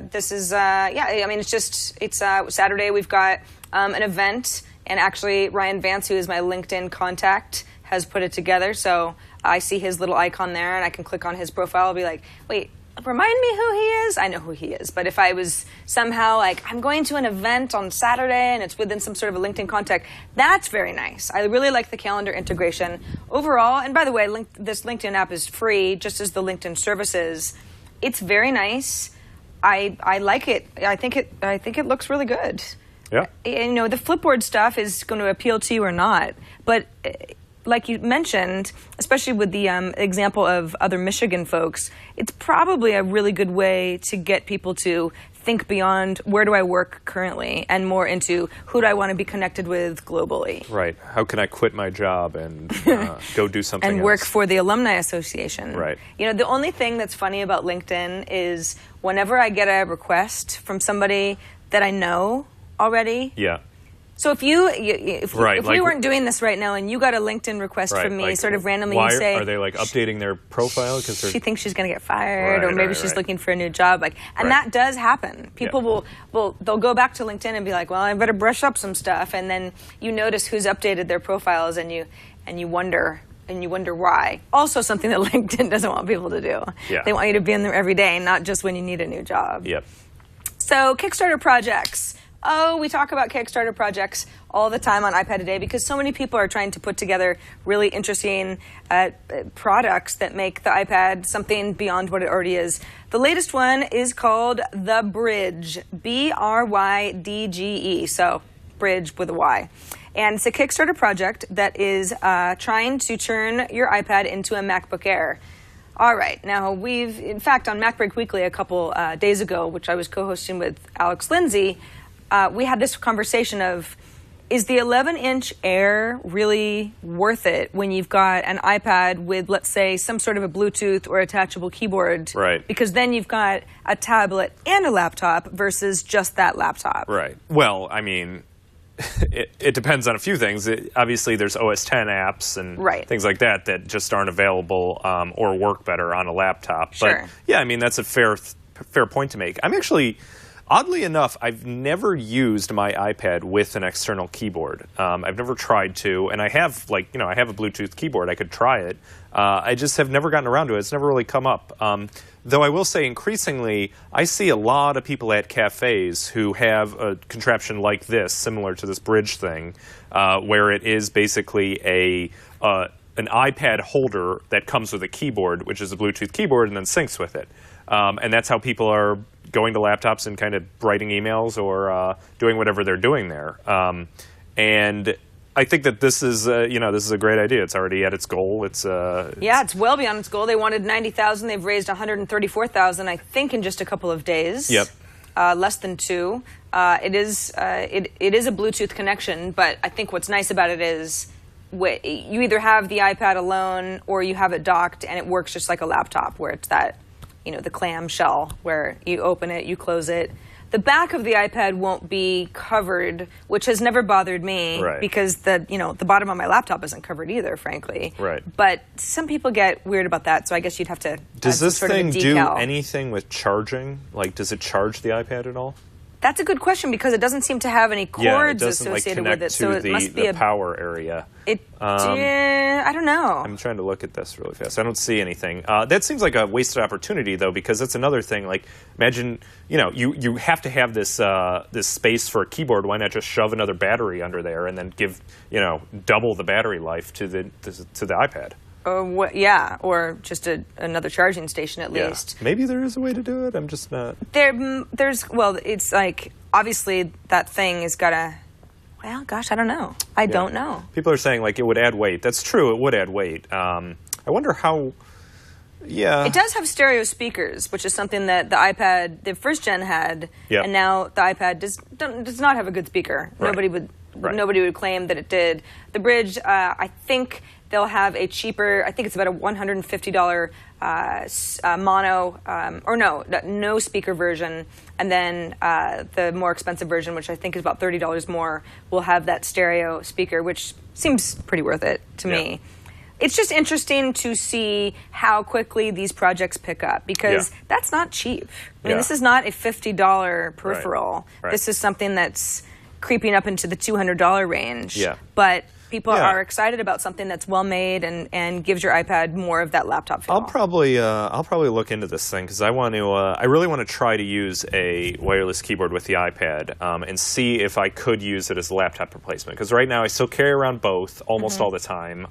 this is, it's Saturday. We've got an event, and actually Ryan Vance, who is my LinkedIn contact, has put it together. So I see his little icon there, and I can click on his profile and be like, wait, remind me who he is? I know who he is. But if I was somehow like, I'm going to an event on Saturday and it's within some sort of a LinkedIn contact, that's very nice. I really like the calendar integration overall. And by the way, this LinkedIn app is free, just as the LinkedIn services. It's very nice. I like it. I think it looks really good. Yeah. The Flipboard stuff is going to appeal to you or not. But like you mentioned, especially with the example of other Michigan folks, it's probably a really good way to get people to think beyond where do I work currently and more into who do I want to be connected with globally. Right. How can I quit my job and go do something and else? work for the Alumni Association. Right. The only thing that's funny about LinkedIn is whenever I get a request from somebody that I know already. Yeah. So if we weren't doing this right now and you got a LinkedIn request from me sort of randomly, you say... Are they updating their profile? Because she thinks she's going to get fired or maybe she's looking for a new job. And that does happen. People they'll go back to LinkedIn and be like, well, I better brush up some stuff. And then you notice who's updated their profiles and you wonder why. Also something that LinkedIn doesn't want people to do. Yeah. They want you to be in there every day, not just when you need a new job. Yep. So Kickstarter projects. Oh, we talk about Kickstarter projects all the time on iPad Today because so many people are trying to put together really interesting products that make the iPad something beyond what it already is. The latest one is called The Bridge, BRYDGE, so bridge with a Y. And it's a Kickstarter project that is trying to turn your iPad into a MacBook Air. All right. Now, in fact, on MacBreak Weekly a couple days ago, which I was co-hosting with Alex Lindsay, we had this conversation of, is the 11-inch Air really worth it when you've got an iPad with, let's say, some sort of a Bluetooth or attachable keyboard? Right. Because then you've got a tablet and a laptop versus just that laptop. Right. Well, I mean, it depends on a few things. Obviously, there's OS X apps and things like that just aren't available or work better on a laptop. Sure. But, yeah, I mean, that's a fair point to make. I'm actually... Oddly enough, I've never used my iPad with an external keyboard. I've never tried to, and I have, I have a Bluetooth keyboard. I could try it. I just have never gotten around to it. It's never really come up. Though I will say, increasingly, I see a lot of people at cafes who have a contraption like this, similar to this bridge thing, where it is basically an iPad holder that comes with a keyboard, which is a Bluetooth keyboard, and then syncs with it. And that's how people are going to laptops and kind of writing emails or doing whatever they're doing there. And I think that this is a great idea. It's already at its goal. It's it's well beyond its goal. They wanted 90,000. They've raised 134,000, I think, in just a couple of days. Yep. Less than 2. It is a Bluetooth connection, but I think what's nice about it is you either have the iPad alone or you have it docked and it works just like a laptop, where it's that, the clam shell where you open it, you close it. The back of the iPad won't be covered, which has never bothered me, Right. because the bottom of my laptop isn't covered either, frankly. Right. But some people get weird about that, so I guess you'd have to. Does this sort of a thing do decal. anything with charging? Like, does it charge the iPad at all? That's a good question, because it doesn't seem to have any cords it doesn't associated connect with it, to so it must be the a power area. I don't know. I'm trying to look at this really fast. I don't see anything. That seems like a wasted opportunity, though, because that's another thing. Like, imagine, you have to have this this space for a keyboard. Why not just shove another battery under there and then give, double the battery life to the iPad? Or just another charging station at least. Maybe there is a way to do it. I'm just not. It's like, obviously that thing has got to. Well, gosh, I don't know. I don't know. People are saying, like, it would add weight. That's true. It would add weight. I wonder how... Yeah. It does have stereo speakers, which is something that the iPad, the first gen had, and now the iPad does not have a good speaker. Right. Nobody would claim that it did. The Bridge, I think they'll have a cheaper, I think it's about a $150 mono, no speaker version, and then the more expensive version, which I think is about $30 more, will have that stereo speaker, which seems pretty worth it to me. It's just interesting to see how quickly these projects pick up, because that's not cheap. I mean, this is not a $50 peripheral. Right. This is something that's creeping up into the $200 range. Yeah. But people are excited about something that's well made and gives your iPad more of that laptop feel. I'll probably look into this thing, because I really want to try to use a wireless keyboard with the iPad and see if I could use it as a laptop replacement. Because right now I still carry around both almost all the time,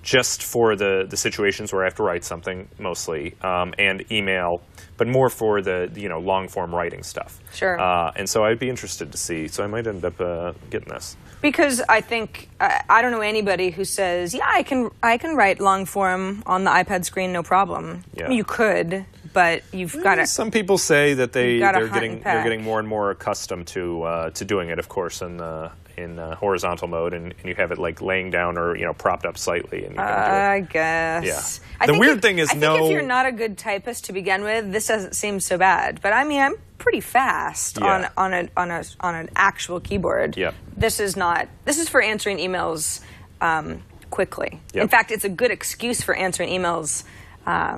just for the situations where I have to write something mostly, and email, but more for the long form writing stuff. Sure. And so I'd be interested to see. So I might end up getting this. Because I think I don't know anybody who says, I can write long form on the iPad screen, no problem. Yeah. I mean, you could, but you've got to. Some people say that they're getting getting more and more accustomed to doing it, of course, in horizontal mode, and you have it like laying down or propped up slightly. And you can do it. I guess. Yeah. The weird thing is, I think if you're not a good typist to begin with, this doesn't seem so bad. But I mean, I'm pretty fast on an actual keyboard. Yeah. This is for answering emails quickly. Yep. In fact, it's a good excuse for answering emails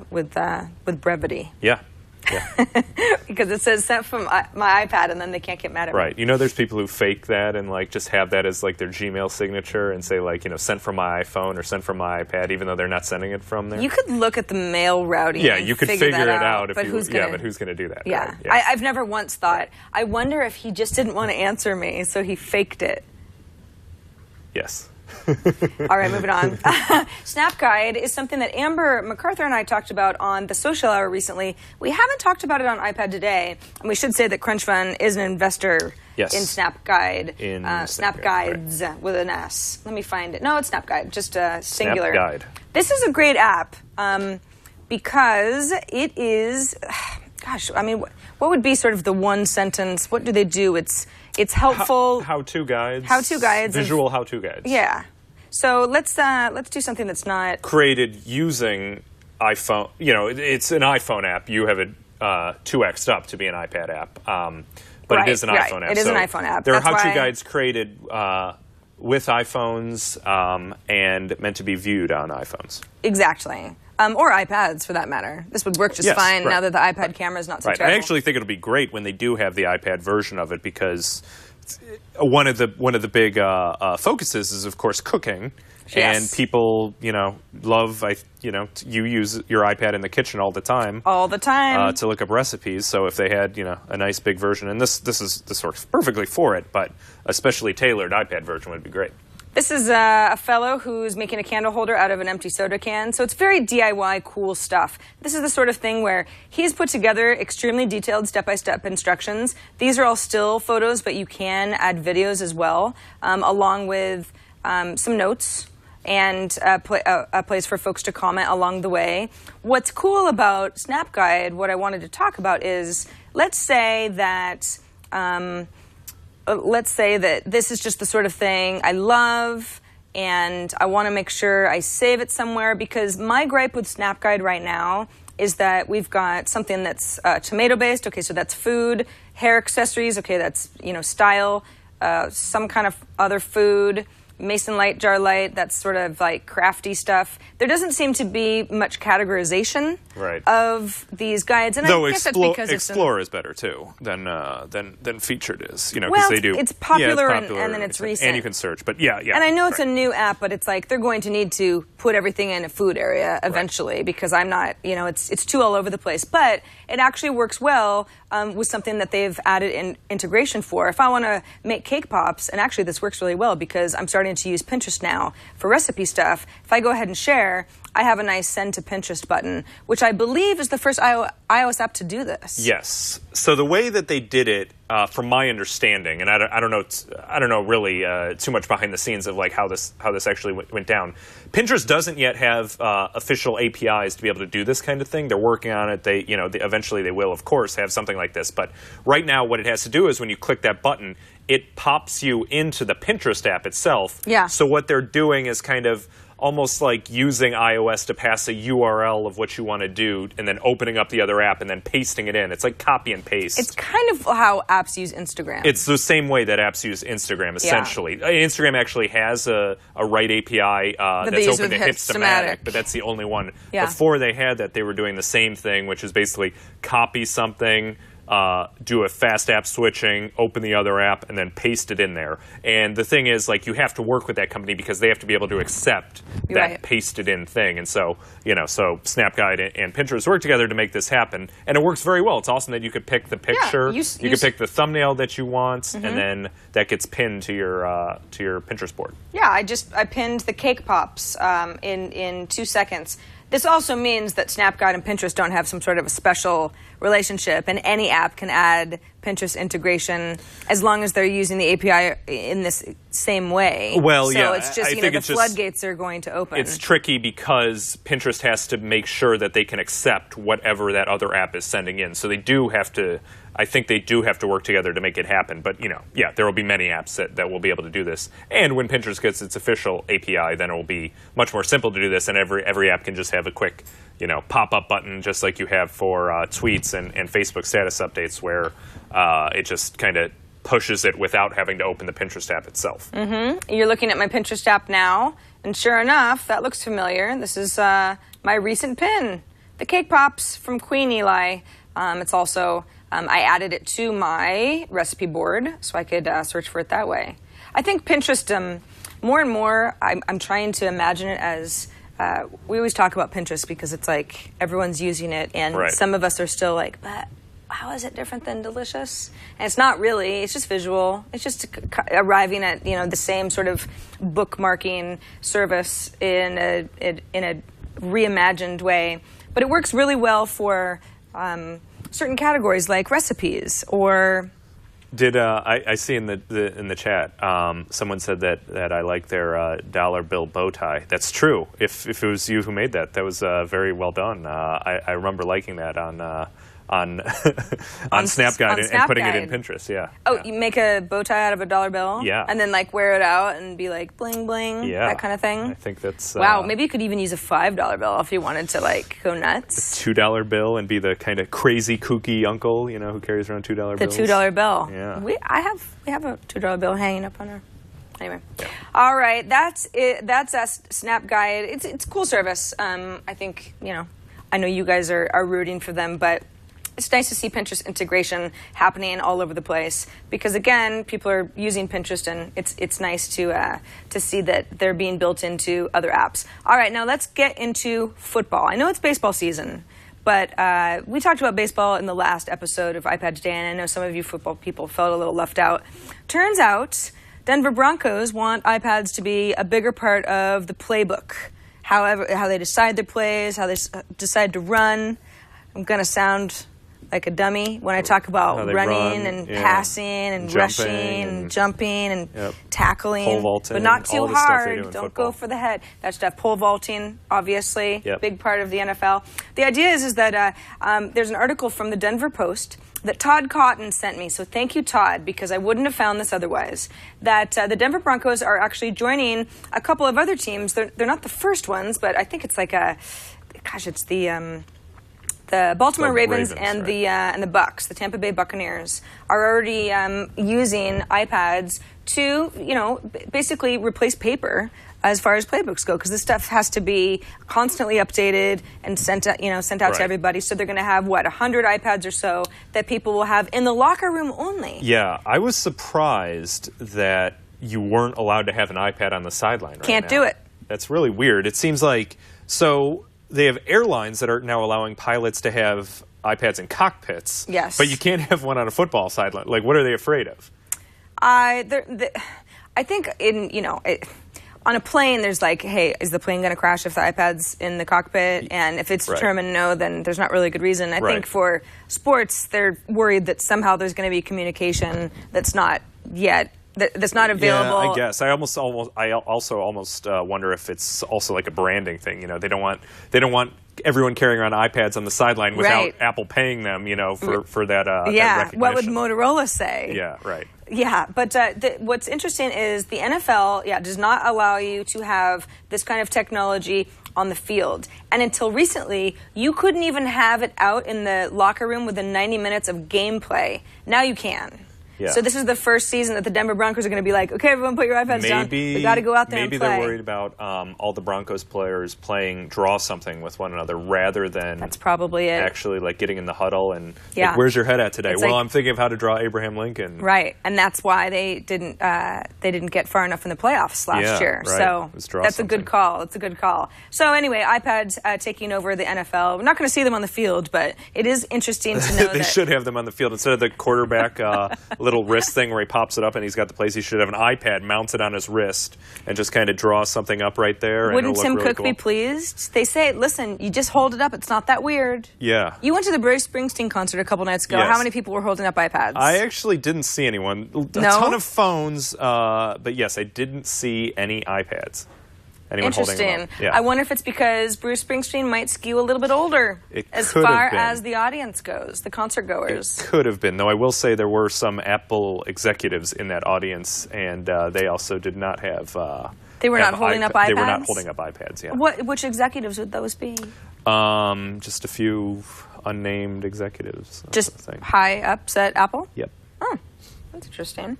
with brevity. Yeah. Because it says sent from my iPad, and then they can't get mad at me. Right. There's people who fake that and like just have that as like their Gmail signature and say like, sent from my iPhone or sent from my iPad, even though they're not sending it from there. You could look at the mail routing. Yeah, you could figure it out. But who's going to do that? Yeah. Right? Yeah. I've never once thought, I wonder if he just didn't want to answer me, so he faked it. Yes. All right, moving on. Snap Guide is something that Amber MacArthur and I talked about on the Social Hour recently. We haven't talked about it on iPad Today, and we should say that CrunchFun is an investor in Snap Guide. Snap Guides with an S. Let me find it. No, it's Snap Guide, just singular. Snap Guide. This is a great app because it is, gosh, I mean, what would be sort of the one sentence? What do they do? It's helpful. How-to guides. How-to guides. Visual how-to guides. Yeah. So let's do something that's not created using iPhone. It's an iPhone app. You have it 2x'd up to be an iPad app, but it is an iPhone app. It is an iPhone app. There are how-to guides created with iPhones and meant to be viewed on iPhones. Exactly. Or iPads, for that matter. This would work just fine now that the iPad camera is not so terrible. I actually think it'll be great when they do have the iPad version of it, because one of the big focuses is, of course, cooking. Yes. And people, love, you use your iPad in the kitchen all the time. All the time. To look up recipes. So if they had, a nice big version, and this works perfectly for it, but especially tailored iPad version would be great. This is a fellow who's making a candle holder out of an empty soda can, so it's very DIY cool stuff. This is the sort of thing where he's put together extremely detailed step-by-step instructions. These are all still photos, but you can add videos as well, along with some notes and a place for folks to comment along the way. What's cool about Snap Guide, what I wanted to talk about is, let's say that this is just the sort of thing I love, and I want to make sure I save it somewhere, because my gripe with Snap Guide right now is that we've got something that's tomato-based. Okay, so that's food. Hair accessories. Okay, that's, style. Some kind of other food. Mason light, jar light, that's sort of like crafty stuff. There doesn't seem to be much categorization of these guides, and though I guess that's because Explorer is better too than Featured is. Because well, they do. It's popular, and then it's recent, and you can search. But yeah. And I know it's a new app, but it's like they're going to need to put everything in a food area eventually, because I'm not, it's too all over the place. But it actually works well with something that they've added in integration for. If I want to make cake pops, and actually this works really well because I'm starting to use Pinterest now for recipe stuff. If I go ahead and share, I have a nice send to Pinterest button, which I believe is the first iOS app to do this. Yes. So the way that they did it, from my understanding, and I don't know really too much behind the scenes of like how this actually went down. Pinterest doesn't yet have official APIs to be able to do this kind of thing. They're working on it. Eventually they will, of course, have something like this. But right now, what it has to do is when you click that button, it pops you into the Pinterest app itself. Yeah. So what they're doing is kind of almost like using iOS to pass a URL of what you want to do, and then opening up the other app and then pasting it in. It's like copy and paste. It's kind of how apps use Instagram. It's the same way that apps use Instagram, essentially. Yeah. Instagram actually has a Write API that's open to Hipstamatic, but that's the only one. Yeah. Before they had that, they were doing the same thing, which is basically copy something, do a fast app switching, open the other app, and then paste it in there. And the thing is, like, you have to work with that company because they have to be able to accept that pasted in thing. And so, so Snap Guide and Pinterest work together to make this happen. And it works very well. It's awesome that you could pick the picture, you could pick the thumbnail that you want, and then that gets pinned to your Pinterest board. Yeah, I pinned the cake pops in 2 seconds. This also means that Snap Guide and Pinterest don't have some sort of a special relationship, and any app can add Pinterest integration as long as they're using the API in this same way. Well, so it's just, the floodgates are going to open. It's tricky because Pinterest has to make sure that they can accept whatever that other app is sending in. So they do have to, I think they do have to work together to make it happen. But, there will be many apps that will be able to do this. And when Pinterest gets its official API, then it will be much more simple to do this, and every app can just have a quick, pop-up button, just like you have for tweets and Facebook status updates, where it just kind of pushes it without having to open the Pinterest app itself. Mm-hmm. You're looking at my Pinterest app now, and sure enough, that looks familiar. This is my recent pin, the cake pops from Queen Eli. It's also, I added it to my recipe board so I could search for it that way. I think Pinterest, more and more, I'm trying to imagine it as, we always talk about Pinterest because it's like everyone's using it, and some of us are still like, but how is it different than Delicious? And it's not really. It's just visual. It's just arriving at the same sort of bookmarking service in a reimagined way. But it works really well for certain categories like recipes or. Did I see in the chat someone said that I like their dollar bill bow tie. That's true. If it was you who made that, that was very well done. I remember liking that on Snap Guide and putting it in Pinterest. Yeah. Oh, you make a bow tie out of a dollar bill? Yeah. And then wear it out and be like bling bling, that kind of thing? I think that's wow, maybe you could even use a $5 bill if you wanted to go nuts. A $2 bill and be the kind of crazy kooky uncle, who carries around $2 bills. The $2 bill. Yeah. We have a $2 bill hanging up on our. Anyway, all right, that's it. That's us, Snap Guide. It's a cool service. I think I know you guys are rooting for them, but it's nice to see Pinterest integration happening all over the place because, again, people are using Pinterest, and it's nice to see that they're being built into other apps. All right, now let's get into football. I know it's baseball season, but we talked about baseball in the last episode of iPad Today, and I know some of you football people felt a little left out. Turns out Denver Broncos want iPads to be a bigger part of the playbook. However, how they decide their plays, how they decide to run. I'm going to sound like a dummy when I talk about running and passing and rushing and jumping and tackling, pole vaulting, but not too hard. Don't football. go for the head. That stuff. Pole vaulting, obviously, Yep. big part of the NFL. The idea is that there's an article from the Denver Post that Todd Cotton sent me, so thank you, Todd, because I wouldn't have found this otherwise, that the Denver Broncos are actually joining a couple of other teams. They're not the first ones, but I think it's like it's the Baltimore Ravens and right. the Bucks, the Tampa Bay Buccaneers, are already using iPads to, basically replace paper as far as playbooks go, because this stuff has to be constantly updated and sent out right. to everybody. So they're going to have 100 iPads or so that people will have in the locker room only. Yeah, I was surprised that you weren't allowed to have an iPad on the sideline right Can't now. do it. That's really weird. It seems like they have airlines that are now allowing pilots to have iPads in cockpits. Yes, but you can't have one on a football sideline. Like, what are they afraid of? I think on a plane, there's like, hey, is the plane going to crash if the iPad's in the cockpit? And if it's determined no, then there's not really a good reason. I think for sports, they're worried that somehow there's going to be communication that's not yet, that's not available. Yeah, I guess. I also almost wonder if it's also like a branding thing. They don't want everyone carrying around iPads on the sideline without Apple paying them, for that that recognition. What would Motorola say? Yeah, right. Yeah, but what's interesting is the NFL, does not allow you to have this kind of technology on the field. And until recently, you couldn't even have it out in the locker room within 90 minutes of gameplay. Now you can. Yeah. So this is the first season that the Denver Broncos are going to be like, okay, everyone put your iPads down. We got to go out there and play. Maybe they're worried about all the Broncos players draw something with one another rather than that's probably it. Actually like getting in the huddle and like, where's your head at today? Well, I'm thinking of how to draw Abraham Lincoln. Right, and that's why they didn't get far enough in the playoffs last year. Right. So that's a good call. It's a good call. So anyway, iPads taking over the NFL. We're not going to see them on the field, but it is interesting to know they should have them on the field instead of the quarterback little wrist thing where he pops it up and he's got the plays. He should have an iPad mounted on his wrist and just kind of draw something up right there. Wouldn't Tim really Cook cool. be pleased? They say, listen, you just hold it up. It's not that weird. Yeah. You went to the Bruce Springsteen concert a couple nights ago. Yes. How many people were holding up iPads? I actually didn't see anyone. A ton of phones, but yes, I didn't see any iPads. Anyone holding them up. Yeah. I wonder if it's because Bruce Springsteen might skew a little bit older as far as the audience goes, the concert goers. It could have been, though I will say there were some Apple executives in that audience, and they also did not have They were not holding up iPads? They were not holding up iPads, yeah. Which executives would those be? Just a few unnamed executives. Just high ups at Apple? Yep. Oh, that's interesting.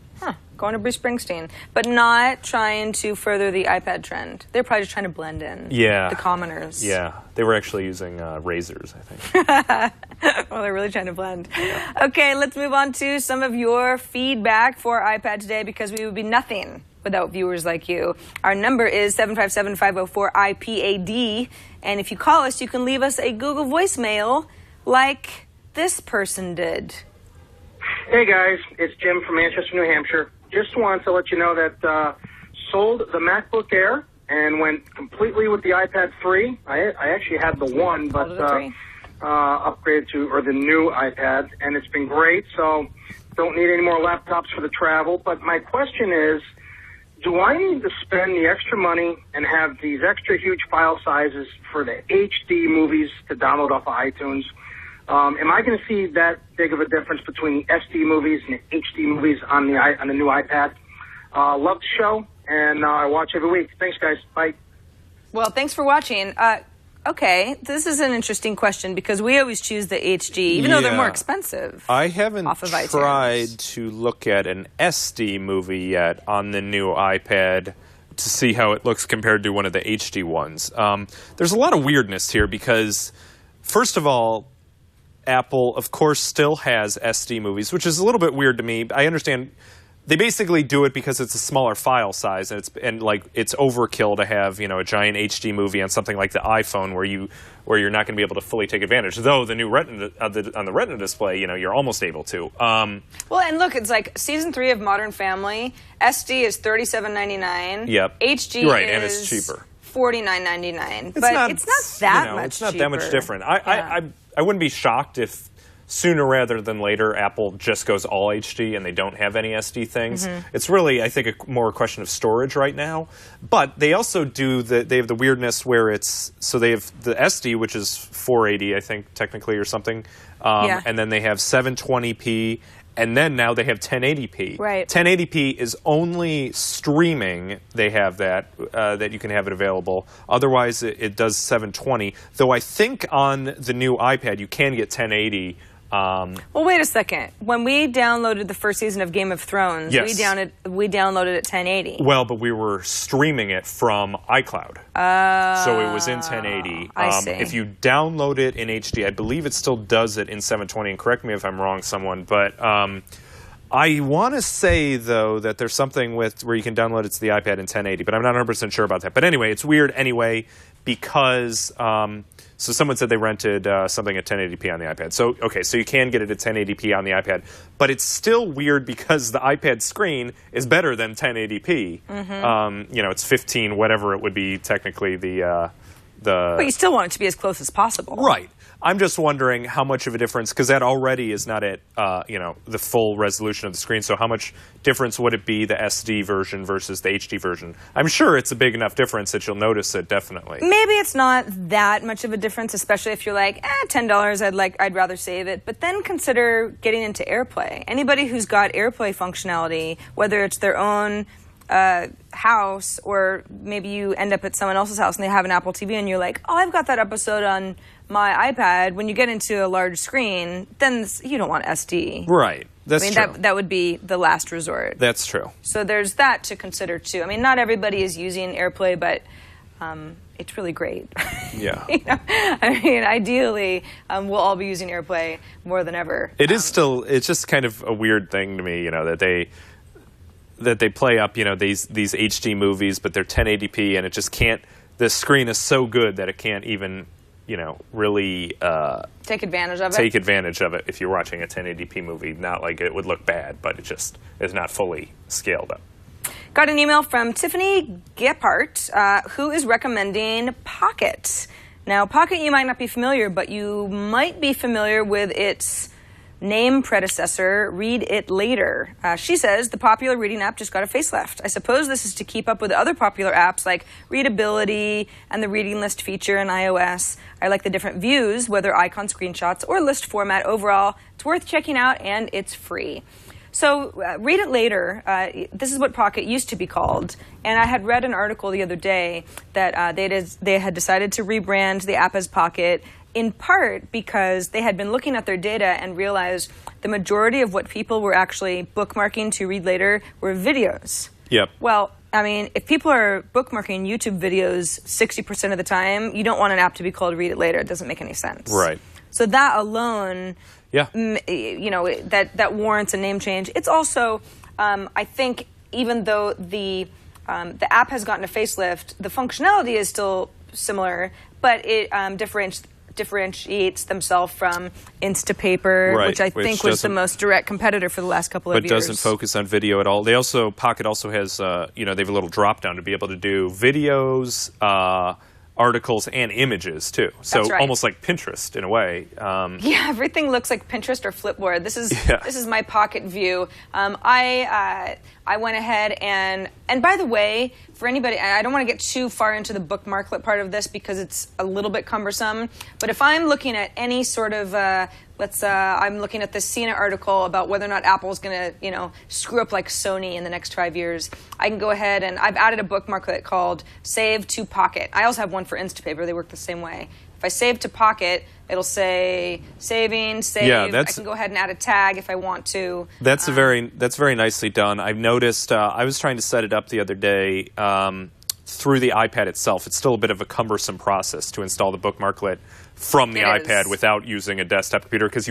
Going to Bruce Springsteen, but not trying to further the iPad trend. They're probably just trying to blend in the commoners. Yeah, they were actually using razors, I think. Well, they're really trying to blend. Yeah. Okay, let's move on to some of your feedback for iPad today, because we would be nothing without viewers like you. Our number is 757-504-IPAD, and if you call us, you can leave us a Google voicemail like this person did. Hey guys, it's Jim from Manchester, New Hampshire. Just wanted to let you know that sold the MacBook Air and went completely with the iPad 3. I actually had the one, but upgraded to the new iPad, and it's been great. So don't need any more laptops for the travel. But my question is, do I need to spend the extra money and have these extra huge file sizes for the HD movies to download off of iTunes? Am I going to see that big of a difference between the SD movies and the HD movies on the new iPad? Love the show, and I watch every week. Thanks, guys. Bye. Well, thanks for watching. Okay, this is an interesting question because we always choose the HD, even though they're more expensive. I haven't tried to look at an SD movie yet on the new iPad to see how it looks compared to one of the HD ones. There's a lot of weirdness here because, first of all, Apple, of course, still has SD movies, which is a little bit weird to me. I understand they basically do it because it's a smaller file size, and it's overkill to have a giant HD movie on something like the iPhone where you're not going to be able to fully take advantage. Though the new Retina on the Retina display, you're almost able to. Well, and look, it's like season 3 of Modern Family. SD is $37.99. Yep. HD You're right, is and it's cheaper. $49.99. But it's not that much. It's not cheaper. that much different. I wouldn't be shocked if sooner rather than later, Apple just goes all HD and they don't have any SD things. It's really, I think, more a question of storage right now. But they also they have the weirdness where so they have the SD, which is 480, I think, technically, or something. And then they have 720p. And then now they have 1080p. Right. 1080p is only streaming. They have that you can have it available. Otherwise, it does 720. Though I think on the new iPad you can get 1080. Well, wait a second. When we downloaded the first season of Game of Thrones, yes. we downloaded it 1080. Well, but we were streaming it from iCloud. So it was in 1080. I see. If you download it in HD, I believe it still does it in 720. And correct me if I'm wrong, someone. But I want to say, though, that there's something where you can download it to the iPad in 1080. But I'm not 100% sure about that. But anyway, it's weird anyway because... So someone said they rented something at 1080p on the iPad. So, okay, so you can get it at 1080p on the iPad. But it's still weird because the iPad screen is better than 1080p. It's 15, whatever it would be technically the... But you still want it to be as close as possible. Right. I'm just wondering how much of a difference, because that already is not at, the full resolution of the screen. So how much difference would it be, the SD version versus the HD version? I'm sure it's a big enough difference that you'll notice it, definitely. Maybe it's not that much of a difference, especially if you're like, $10, I'd rather save it. But then consider getting into AirPlay. Anybody who's got AirPlay functionality, whether it's their own house or maybe you end up at someone else's house and they have an Apple TV and you're like, oh, I've got that episode on my iPad. When you get into a large screen, then you don't want SD. Right. That's true. That would be the last resort. That's true. So there's that to consider, too. I mean, not everybody is using AirPlay, but it's really great. Yeah. Ideally, we'll all be using AirPlay more than ever. It's just kind of a weird thing to me, that they play up, these HD movies, but they're 1080p, and it just can't. The screen is so good that it can't even, really take advantage of it. Take advantage of it if you're watching a 1080p movie. Not like it would look bad, but it just is not fully scaled up. Got an email from Tiffany Gephardt, who is recommending Pocket. Now, Pocket, you might not be familiar, but you might be familiar with its name predecessor, Read It Later. She says the popular reading app just got a facelift. I suppose this is to keep up with other popular apps like Readability and the reading list feature in iOS. I like the different views, whether icon screenshots or list format. Overall, it's worth checking out and it's free. So Read It Later, this is what Pocket used to be called. And I had read an article the other day that they had decided to rebrand the app as Pocket, in part because they had been looking at their data and realized the majority of what people were actually bookmarking to read later were videos. Yep. Well, I mean, if people are bookmarking YouTube videos 60% of the time, you don't want an app to be called Read It Later. It doesn't make any sense. Right. So that alone, yeah, that warrants a name change. It's also, I think, even though the app has gotten a facelift, the functionality is still similar, but it differentiates themselves from Instapaper, right, which I think was the most direct competitor for the last couple of years. But doesn't focus on video at all. Pocket also has, they have a little drop down to be able to do videos, articles, and images too. So That's right. Almost like Pinterest in a way. Yeah, everything looks like Pinterest or Flipboard. This is my Pocket view. I went ahead and by the way, for anybody, I don't want to get too far into the bookmarklet part of this because it's a little bit cumbersome. But if I'm looking at any sort of I'm looking at this CNET article about whether or not Apple's going to, screw up like Sony in the next 5 years. I can go ahead and I've added a bookmarklet called Save to Pocket. I also have one for Instapaper. They work the same way. If I save to Pocket, it'll say saving, save. Yeah, I can go ahead and add a tag if I want to. That's very nicely done. I've noticed. I was trying to set it up the other day through the iPad itself. It's still a bit of a cumbersome process to install the bookmarklet from the iPad without using a desktop computer because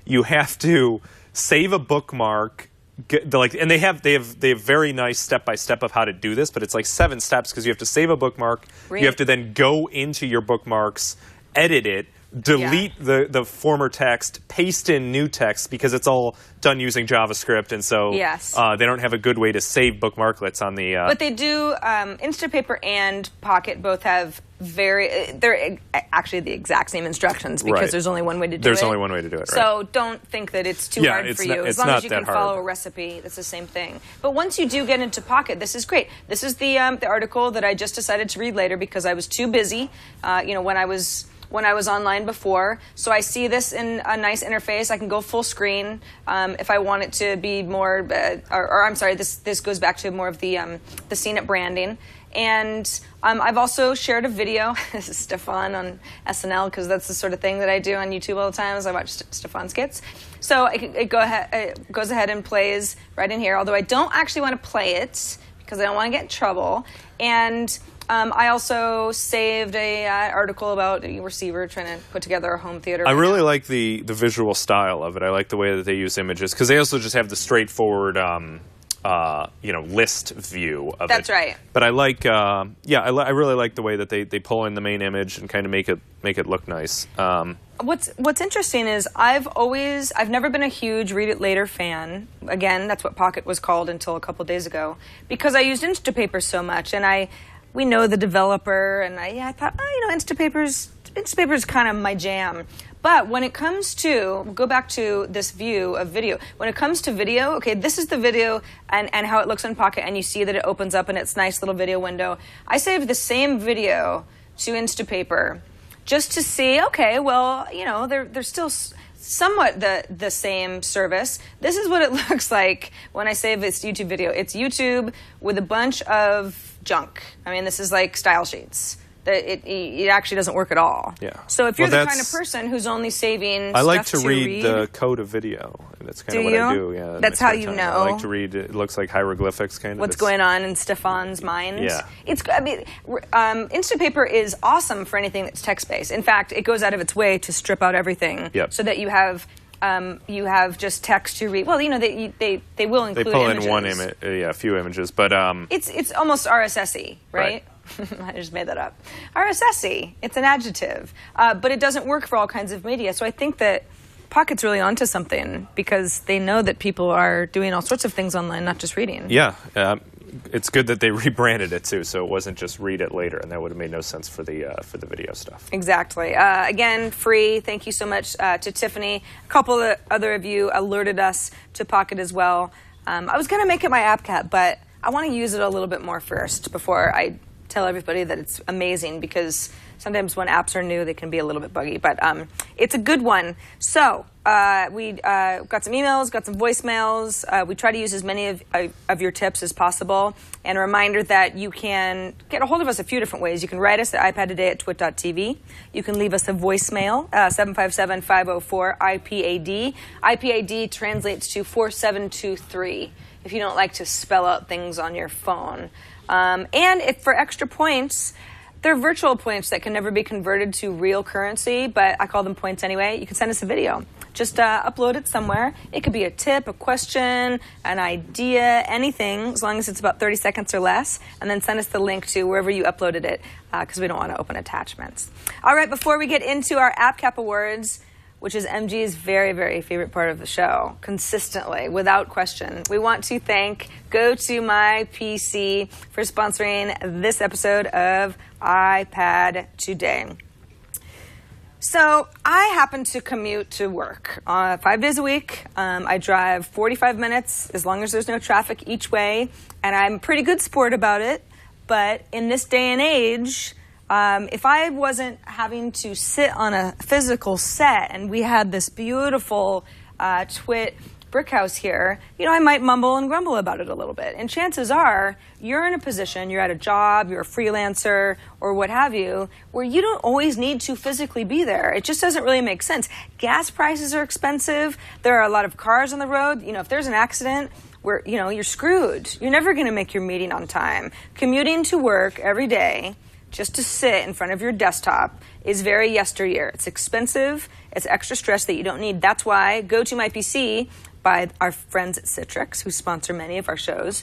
you have to save a bookmark. And they have very nice step-by-step of how to do this, but it's like 7 steps because you have to save a bookmark. Great. You have to then go into your bookmarks, edit it, delete the former text, paste in new text, because it's all done using JavaScript, and so they don't have a good way to save bookmarklets on the... But they do, Instapaper and Pocket both have they're actually the exact same instructions, because there's only one way to do it. There's only one way to do it, right. So don't think that it's too hard for you. As long as you can follow a recipe, it's the same thing. But once you do get into Pocket, this is great. This is the article that I just decided to read later because I was too busy, when I was online before. So I see this in a nice interface. I can go full screen if I want it to be more, this goes back to more of the CNET branding. And I've also shared a video. This is Stefan on SNL, because that's the sort of thing that I do on YouTube all the time, is I watch Stefan skits. So it goes ahead and plays right in here, although I don't actually want to play it because I don't want to get in trouble. And I also saved a article about a receiver trying to put together a home theater. I really like the visual style of it. I like the way that they use images, because they also just have the straightforward list view of it. That's right. But I like, I really like the way that they pull in the main image and kind of make it look nice. What's interesting is I've never been a huge Read It Later fan. Again, that's what Pocket was called until a couple days ago, because I used Instapaper so much, and we know the developer, and I thought, Instapaper's kind of my jam. But when it comes to, we'll go back to this view of video. When it comes to video, okay, this is the video and how it looks in Pocket, and you see that it opens up in its nice little video window. I saved the same video to Instapaper just to see, okay, well, they're still somewhat the same service. This is what it looks like when I save this YouTube video. It's YouTube with a bunch of junk. I mean, this is like style sheets. It actually doesn't work at all. Yeah. So if you're the kind of person who's only saving I like stuff to read the code of video. That's kind of what I do. Yeah. That's how you know. I like to read. It looks like hieroglyphics, kind of. What's going on in Stefan's mind? Yeah. Instapaper is awesome for anything that's text-based. In fact, it goes out of its way to strip out everything, so that you have just text to read. Well, they will include. They pull images. In one image, a few images, but it's almost RSS-y, right? I just made that up. RSS-y. It's an adjective, but it doesn't work for all kinds of media. So I think that Pocket's really onto something, because they know that people are doing all sorts of things online, not just reading. Yeah. It's good that they rebranded it too, so it wasn't just Read It Later, and that would have made no sense for the video stuff. Exactly. Again, free. Thank you so much to Tiffany. A couple of other of you alerted us to Pocket as well. I was going to make it my app cat, but I want to use it a little bit more first before I tell everybody that it's amazing, because sometimes when apps are new, they can be a little bit buggy, but it's a good one. So we got some emails, got some voicemails. We try to use as many of your tips as possible. And a reminder that you can get a hold of us a few different ways. You can write us at iPadtoday@twit.tv. You can leave us a voicemail, 757-504-IPAD. IPAD translates to 4723 if you don't like to spell out things on your phone. And if for extra points, they're virtual points that can never be converted to real currency, but I call them points anyway. You can send us a video. Just upload it somewhere. It could be a tip, a question, an idea, anything, as long as it's about 30 seconds or less, and then send us the link to wherever you uploaded it, because we don't want to open attachments. All right, before we get into our AppCap Awards, which is MG's very, very favorite part of the show, consistently, without question, we want to thank GoToMyPC for sponsoring this episode of iPad Today. So I happen to commute to work 5 days a week. I drive 45 minutes as long as there's no traffic each way, and I'm a pretty good sport about it. But in this day and age, if I wasn't having to sit on a physical set and we had this beautiful TWiT brick house here, I might mumble and grumble about it a little bit. And chances are you're in a position, you're at a job, you're a freelancer, or what have you, where you don't always need to physically be there. It just doesn't really make sense. Gas prices are expensive. There are a lot of cars on the road. If there's an accident, you're screwed. You're never going to make your meeting on time. Commuting to work every day just to sit in front of your desktop is very yesteryear. It's expensive. It's extra stress that you don't need. That's why GoToMyPC by our friends at Citrix, who sponsor many of our shows,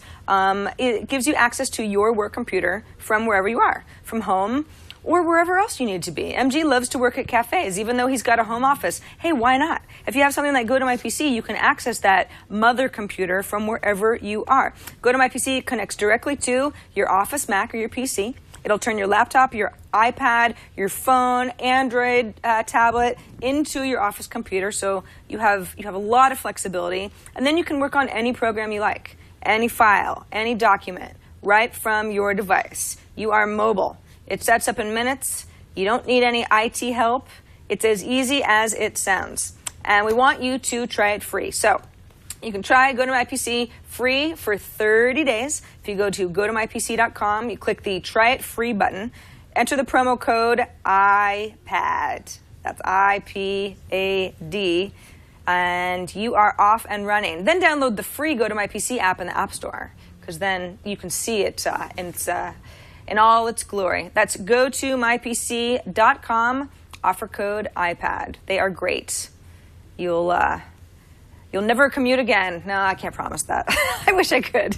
it gives you access to your work computer from wherever you are, from home or wherever else you need to be. MG loves to work at cafes, even though he's got a home office. Hey, why not? If you have something like GoToMyPC, you can access that mother computer from wherever you are. GoToMyPC connects directly to your office Mac or your PC. It'll turn your laptop, your iPad, your phone, Android tablet into your office computer, so you have a lot of flexibility. And then you can work on any program you like, any file, any document, right from your device. You are mobile. It sets up in minutes. You don't need any IT help. It's as easy as it sounds. And we want you to try it free. So you can try GoToMyPC free for 30 days. If you go to gotomypc.com, you click the Try It Free button, enter the promo code IPAD. That's IPAD. And you are off and running. Then download the free GoToMyPC app in the App Store, because then you can see it in all its glory. That's gotomypc.com, offer code IPAD. They are great. You'll never commute again. No, I can't promise that. I wish I could,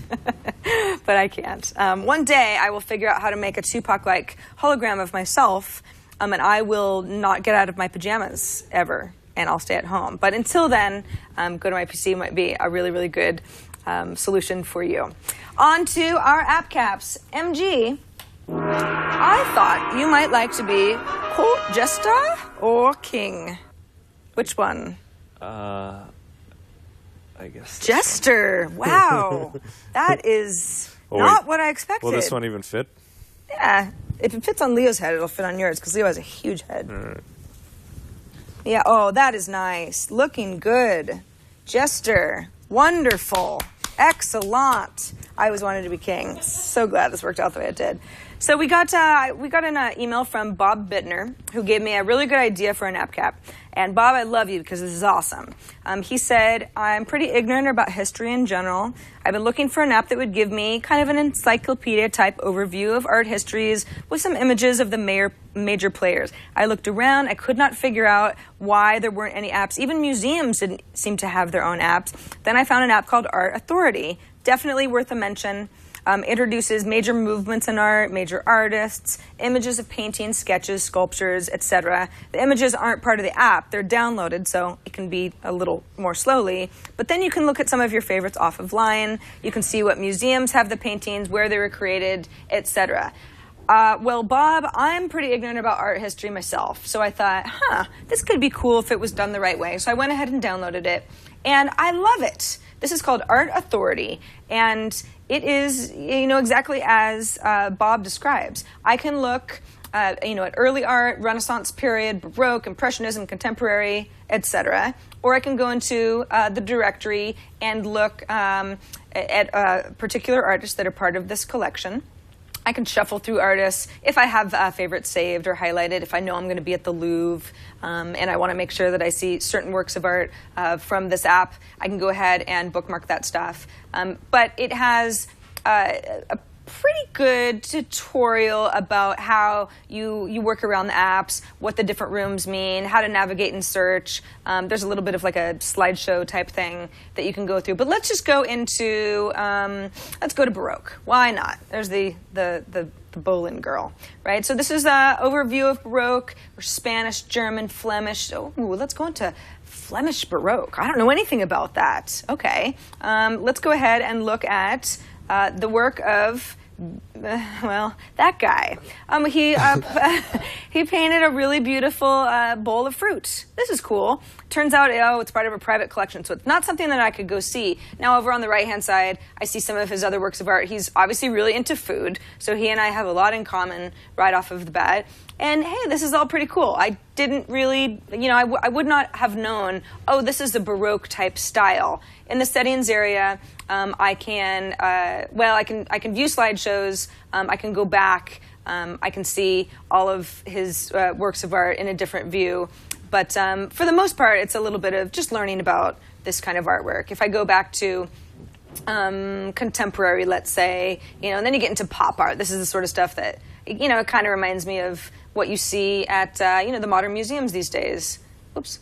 but I can't. One day I will figure out how to make a Tupac-like hologram of myself, and I will not get out of my pajamas ever, and I'll stay at home. But until then, GoToMyPC might be a really, really good solution for you. On to our app caps. MG, I thought you might like to be court jester or king. Which one? I guess jester. Wow. That is not what I expected. Will this one even fit? Yeah. If it fits on Leo's head, it'll fit on yours, because Leo has a huge head. Right. Yeah, oh, that is nice. Looking good. Jester. Wonderful. Excellent. I always wanted to be king. So glad this worked out the way it did. So we got an email from Bob Bittner, who gave me a really good idea for an app cap. And Bob, I love you because this is awesome. He said, I'm pretty ignorant about history in general. I've been looking for an app that would give me kind of an encyclopedia-type overview of art histories with some images of the major players. I looked around. I could not figure out why there weren't any apps. Even museums didn't seem to have their own apps. Then I found an app called Art Authority. Definitely worth a mention. Introduces major movements in art, major artists, images of paintings, sketches, sculptures, etc. The images aren't part of the app. They're downloaded, so it can be a little more slowly. But then you can look at some of your favorites off of line. You can see what museums have the paintings, where they were created, etc. Well, Bob, I'm pretty ignorant about art history myself, so I thought, this could be cool if it was done the right way. So I went ahead and downloaded it, and I love it. This is called Art Authority, and it is, exactly as Bob describes. I can look, at early art, Renaissance period, Baroque, Impressionism, Contemporary, etc. Or I can go into the directory and look at particular artists that are part of this collection. I can shuffle through artists if I have favorites saved or highlighted, if I know I'm going to be at the Louvre and I want to make sure that I see certain works of art from this app. I can go ahead and bookmark that stuff. But it has a pretty good tutorial about how you work around the apps, what the different rooms mean, how to navigate and search. There's a little bit of like a slideshow type thing that you can go through. But let's just go into, let's go to Baroque. Why not? There's the Bolin girl, right? So this is an overview of Baroque, or Spanish, German, Flemish. Oh, let's go into Flemish Baroque. I don't know anything about that. Okay. Let's go ahead and look at the work of, that guy. He painted a really beautiful bowl of fruit. This is cool. Turns out, it's part of a private collection, so it's not something that I could go see. Now, over on the right-hand side, I see some of his other works of art. He's obviously really into food, so he and I have a lot in common right off of the bat. And, hey, this is all pretty cool. I didn't really, I would not have known, this is a Baroque-type style. In the settings area, I can view slideshows. I can go back. I can see all of his works of art in a different view. But for the most part, it's a little bit of just learning about this kind of artwork. If I go back to contemporary, let's say, and then you get into pop art. This is the sort of stuff that, it kind of reminds me of what you see at, the modern museums these days. Oops.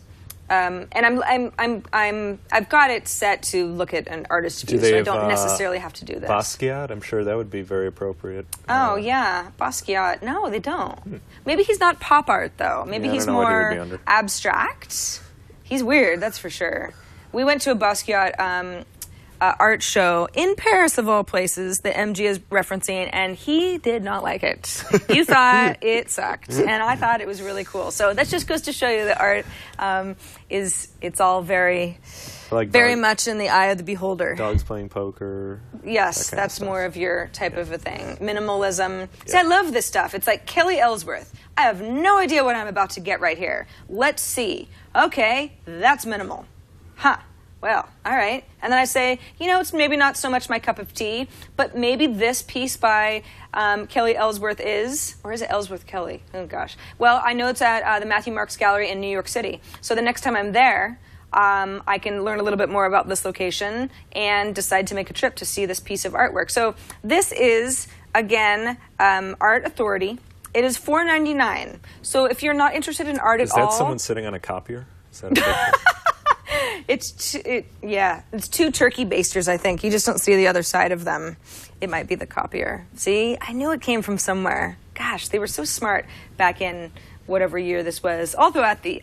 And I've got it set to look at an artist's view, so I don't necessarily have to do this. Basquiat? I'm sure that would be very appropriate. Oh, yeah. Basquiat. No, they don't. Maybe he's not pop art, though. Maybe he's more abstract. He's weird, that's for sure. We went to a Basquiat art show in Paris, of all places, that MG is referencing, and he did not like it. He thought it sucked, and I thought it was really cool. So that just goes to show you that art it's all very much in the eye of the beholder. Dogs playing poker. Yes, that's more of your type of a thing. Minimalism. See, I love this stuff. It's like Kelly Ellsworth. I have no idea what I'm about to get right here. Let's see. Okay, that's minimal. Huh. Well, all right. And then I say, it's maybe not so much my cup of tea, but maybe this piece by Kelly Ellsworth is, or is it Ellsworth Kelly? Oh, gosh. Well, I know it's at the Matthew Marks Gallery in New York City. So the next time I'm there, I can learn a little bit more about this location and decide to make a trip to see this piece of artwork. So this is, again, Art Authority. It is $4.99. So if you're not interested in art at all... Is that someone sitting on a copier? Is that a picture? It's two turkey basters, I think. You just don't see the other side of them. It might be the copier. See? I knew it came from somewhere. Gosh, they were so smart back in whatever year this was, also at the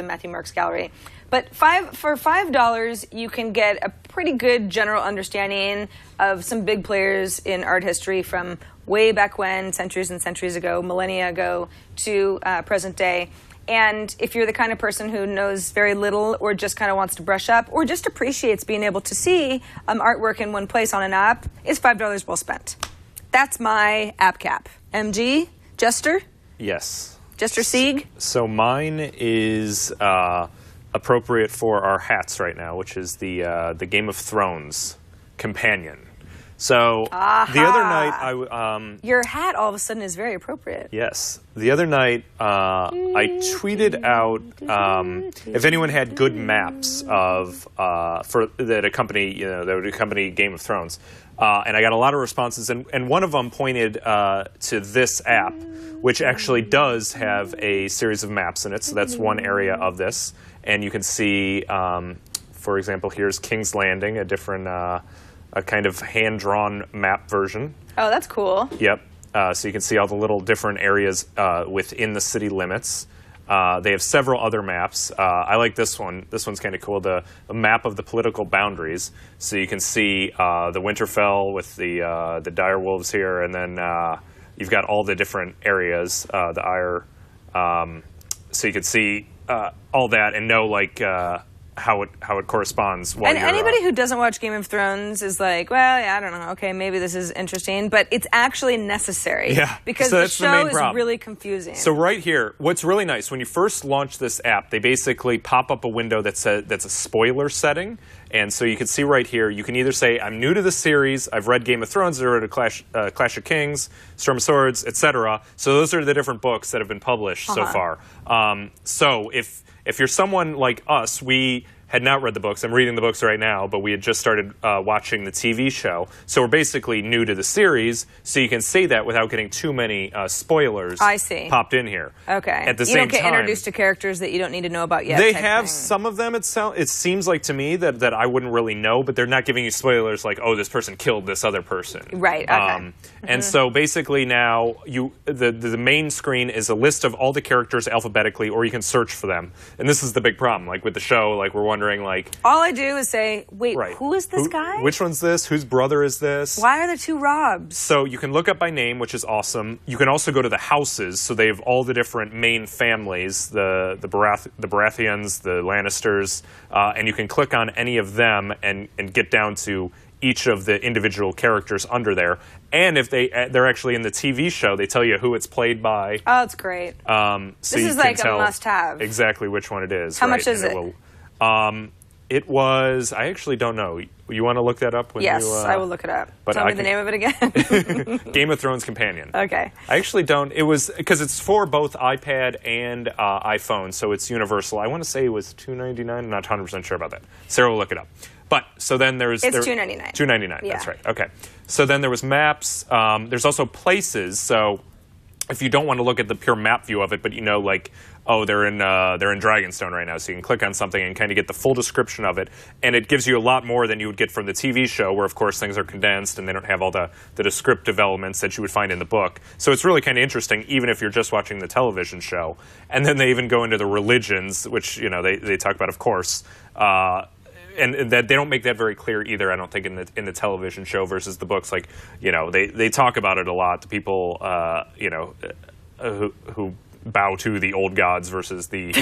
Matthew Marks Gallery. But for $5, you can get a pretty good general understanding of some big players in art history from way back when, centuries and centuries ago, millennia ago, to present day. And if you're the kind of person who knows very little or just kind of wants to brush up or just appreciates being able to see artwork in one place on an app, it's $5 well spent. That's my app cap. MG? Jester? Yes. Jester Sieg? So mine is appropriate for our hats right now, which is the Game of Thrones companion. So the other night, your hat all of a sudden is very appropriate. Yes, the other night I tweeted out if anyone had good maps of that would accompany Game of Thrones, and I got a lot of responses, and one of them pointed to this app, which actually does have a series of maps in it. So that's one area of this, and you can see, for example, here's King's Landing, a different. A kind of hand-drawn map version. Oh, that's cool. Yep. So you can see all the little different areas within the city limits. They have several other maps. I like this one. This one's kind of cool. The map of the political boundaries. So you can see the Winterfell with the direwolves here, and then you've got all the different areas, the Ire. So you can see all that and know how it corresponds. And anybody who doesn't watch Game of Thrones is like, well, yeah, I don't know. Okay, maybe this is interesting, but it's actually necessary. Yeah, because so the show is really confusing. So right here, what's really nice, when you first launch this app, they basically pop up a window that's a spoiler setting. And so you can see right here, you can either say, I'm new to the series, I've read Game of Thrones, I've read Clash of Kings, Storm of Swords, etc. So those are the different books that have been published so far. So if you're someone like us, we had not read the books. I'm reading the books right now, but we had just started watching the TV show. So we're basically new to the series, so you can say that without getting too many spoilers popped in here. Okay. At the same time, you don't get introduced to characters that you don't need to know about yet. They have some of them. It seems like to me that I wouldn't really know, but they're not giving you spoilers like, oh, this person killed this other person. Right, okay. And so basically now the main screen is a list of all the characters alphabetically, or you can search for them. And this is the big problem. Like with the show, we're wondering all I do is say, wait, who is this guy? Which one's this? Whose brother is this? Why are there two Robs? So you can look up by name, which is awesome. You can also go to the houses, so they have all the different main families, the Baratheons, the Lannisters, and you can click on any of them and get down to each of the individual characters under there. And if they're actually in the TV show, they tell you who it's played by. Oh, it's great. So this is like a must-have. Exactly which one it is. How much is it? It was, I actually don't know. You want to look that up? Yes, I will look it up. Tell me the name of it again. Game of Thrones Companion. Okay. I actually don't. It was, because it's for both iPad and iPhone, so it's universal. I want to say it was $2.99. I'm not 100% sure about that. Sarah will look it up. But, so then there's... It's $2.99. $2.99, yeah. That's right. Okay. So then there was maps. There's also places, so... If you don't want to look at the pure map view of it, but oh, they're in Dragonstone right now, so you can click on something and kind of get the full description of it, and it gives you a lot more than you would get from the TV show, where of course things are condensed and they don't have all the descriptive elements that you would find in the book. So it's really kind of interesting, even if you're just watching the television show. And then they even go into the religions, which they talk about, of course. And that they don't make that very clear either, I don't think, in the television show versus the books. Like, they talk about it a lot. The people, who bow to the old gods versus the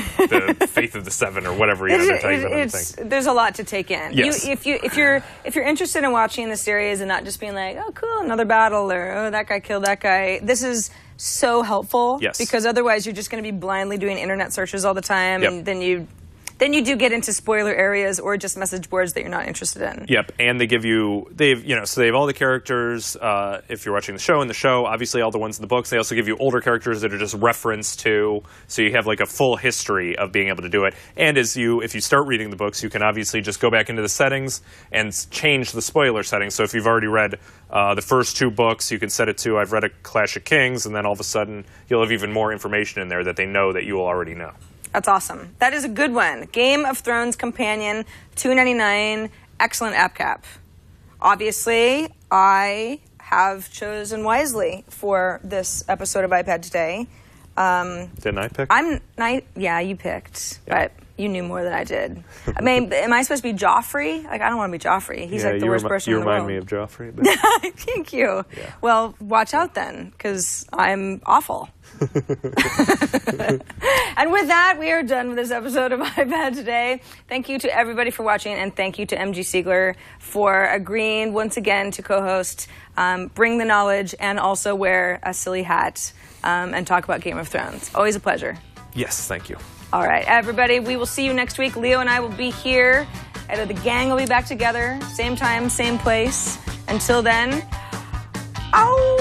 faith of the seven or whatever. They're talking about. There's a lot to take in. Yes. If you're interested in watching the series and not just being like, oh, cool, another battle, or oh, that guy killed that guy, this is so helpful. Yes. Because otherwise you're just going to be blindly doing internet searches all the time, Yep. and then you do get into spoiler areas or just message boards that you're not interested in. Yep, and they have all the characters. If you're watching the show, obviously all the ones in the books. They also give you older characters that are just referenced to, so you have like a full history of being able to do it. And if you start reading the books, you can obviously just go back into the settings and change the spoiler settings. So if you've already read the first 2 books, you can set it to I've read a Clash of Kings, and then all of a sudden you'll have even more information in there that they know that you will already know. That's awesome. That is a good one. Game of Thrones Companion, $2.99, excellent app cap. Obviously, I have chosen wisely for this episode of iPad Today. Didn't I pick? Yeah, you picked, but you knew more than I did. I mean, am I supposed to be Joffrey? Like, I don't want to be Joffrey. He's like the worst person in the world. You remind me of Joffrey. But... Thank you. Yeah. Well, watch out then, because I'm awful. And with that, we are done with this episode of iPad Today. Thank you to everybody for watching, and thank you to MG Siegler for agreeing once again to co-host, bring the knowledge, and also wear a silly hat and talk about Game of Thrones. Always a pleasure. Yes, thank you. All right, everybody, we will see you next week. Leo and I will be here. The gang will be back together. Same time, same place. Until then, ow!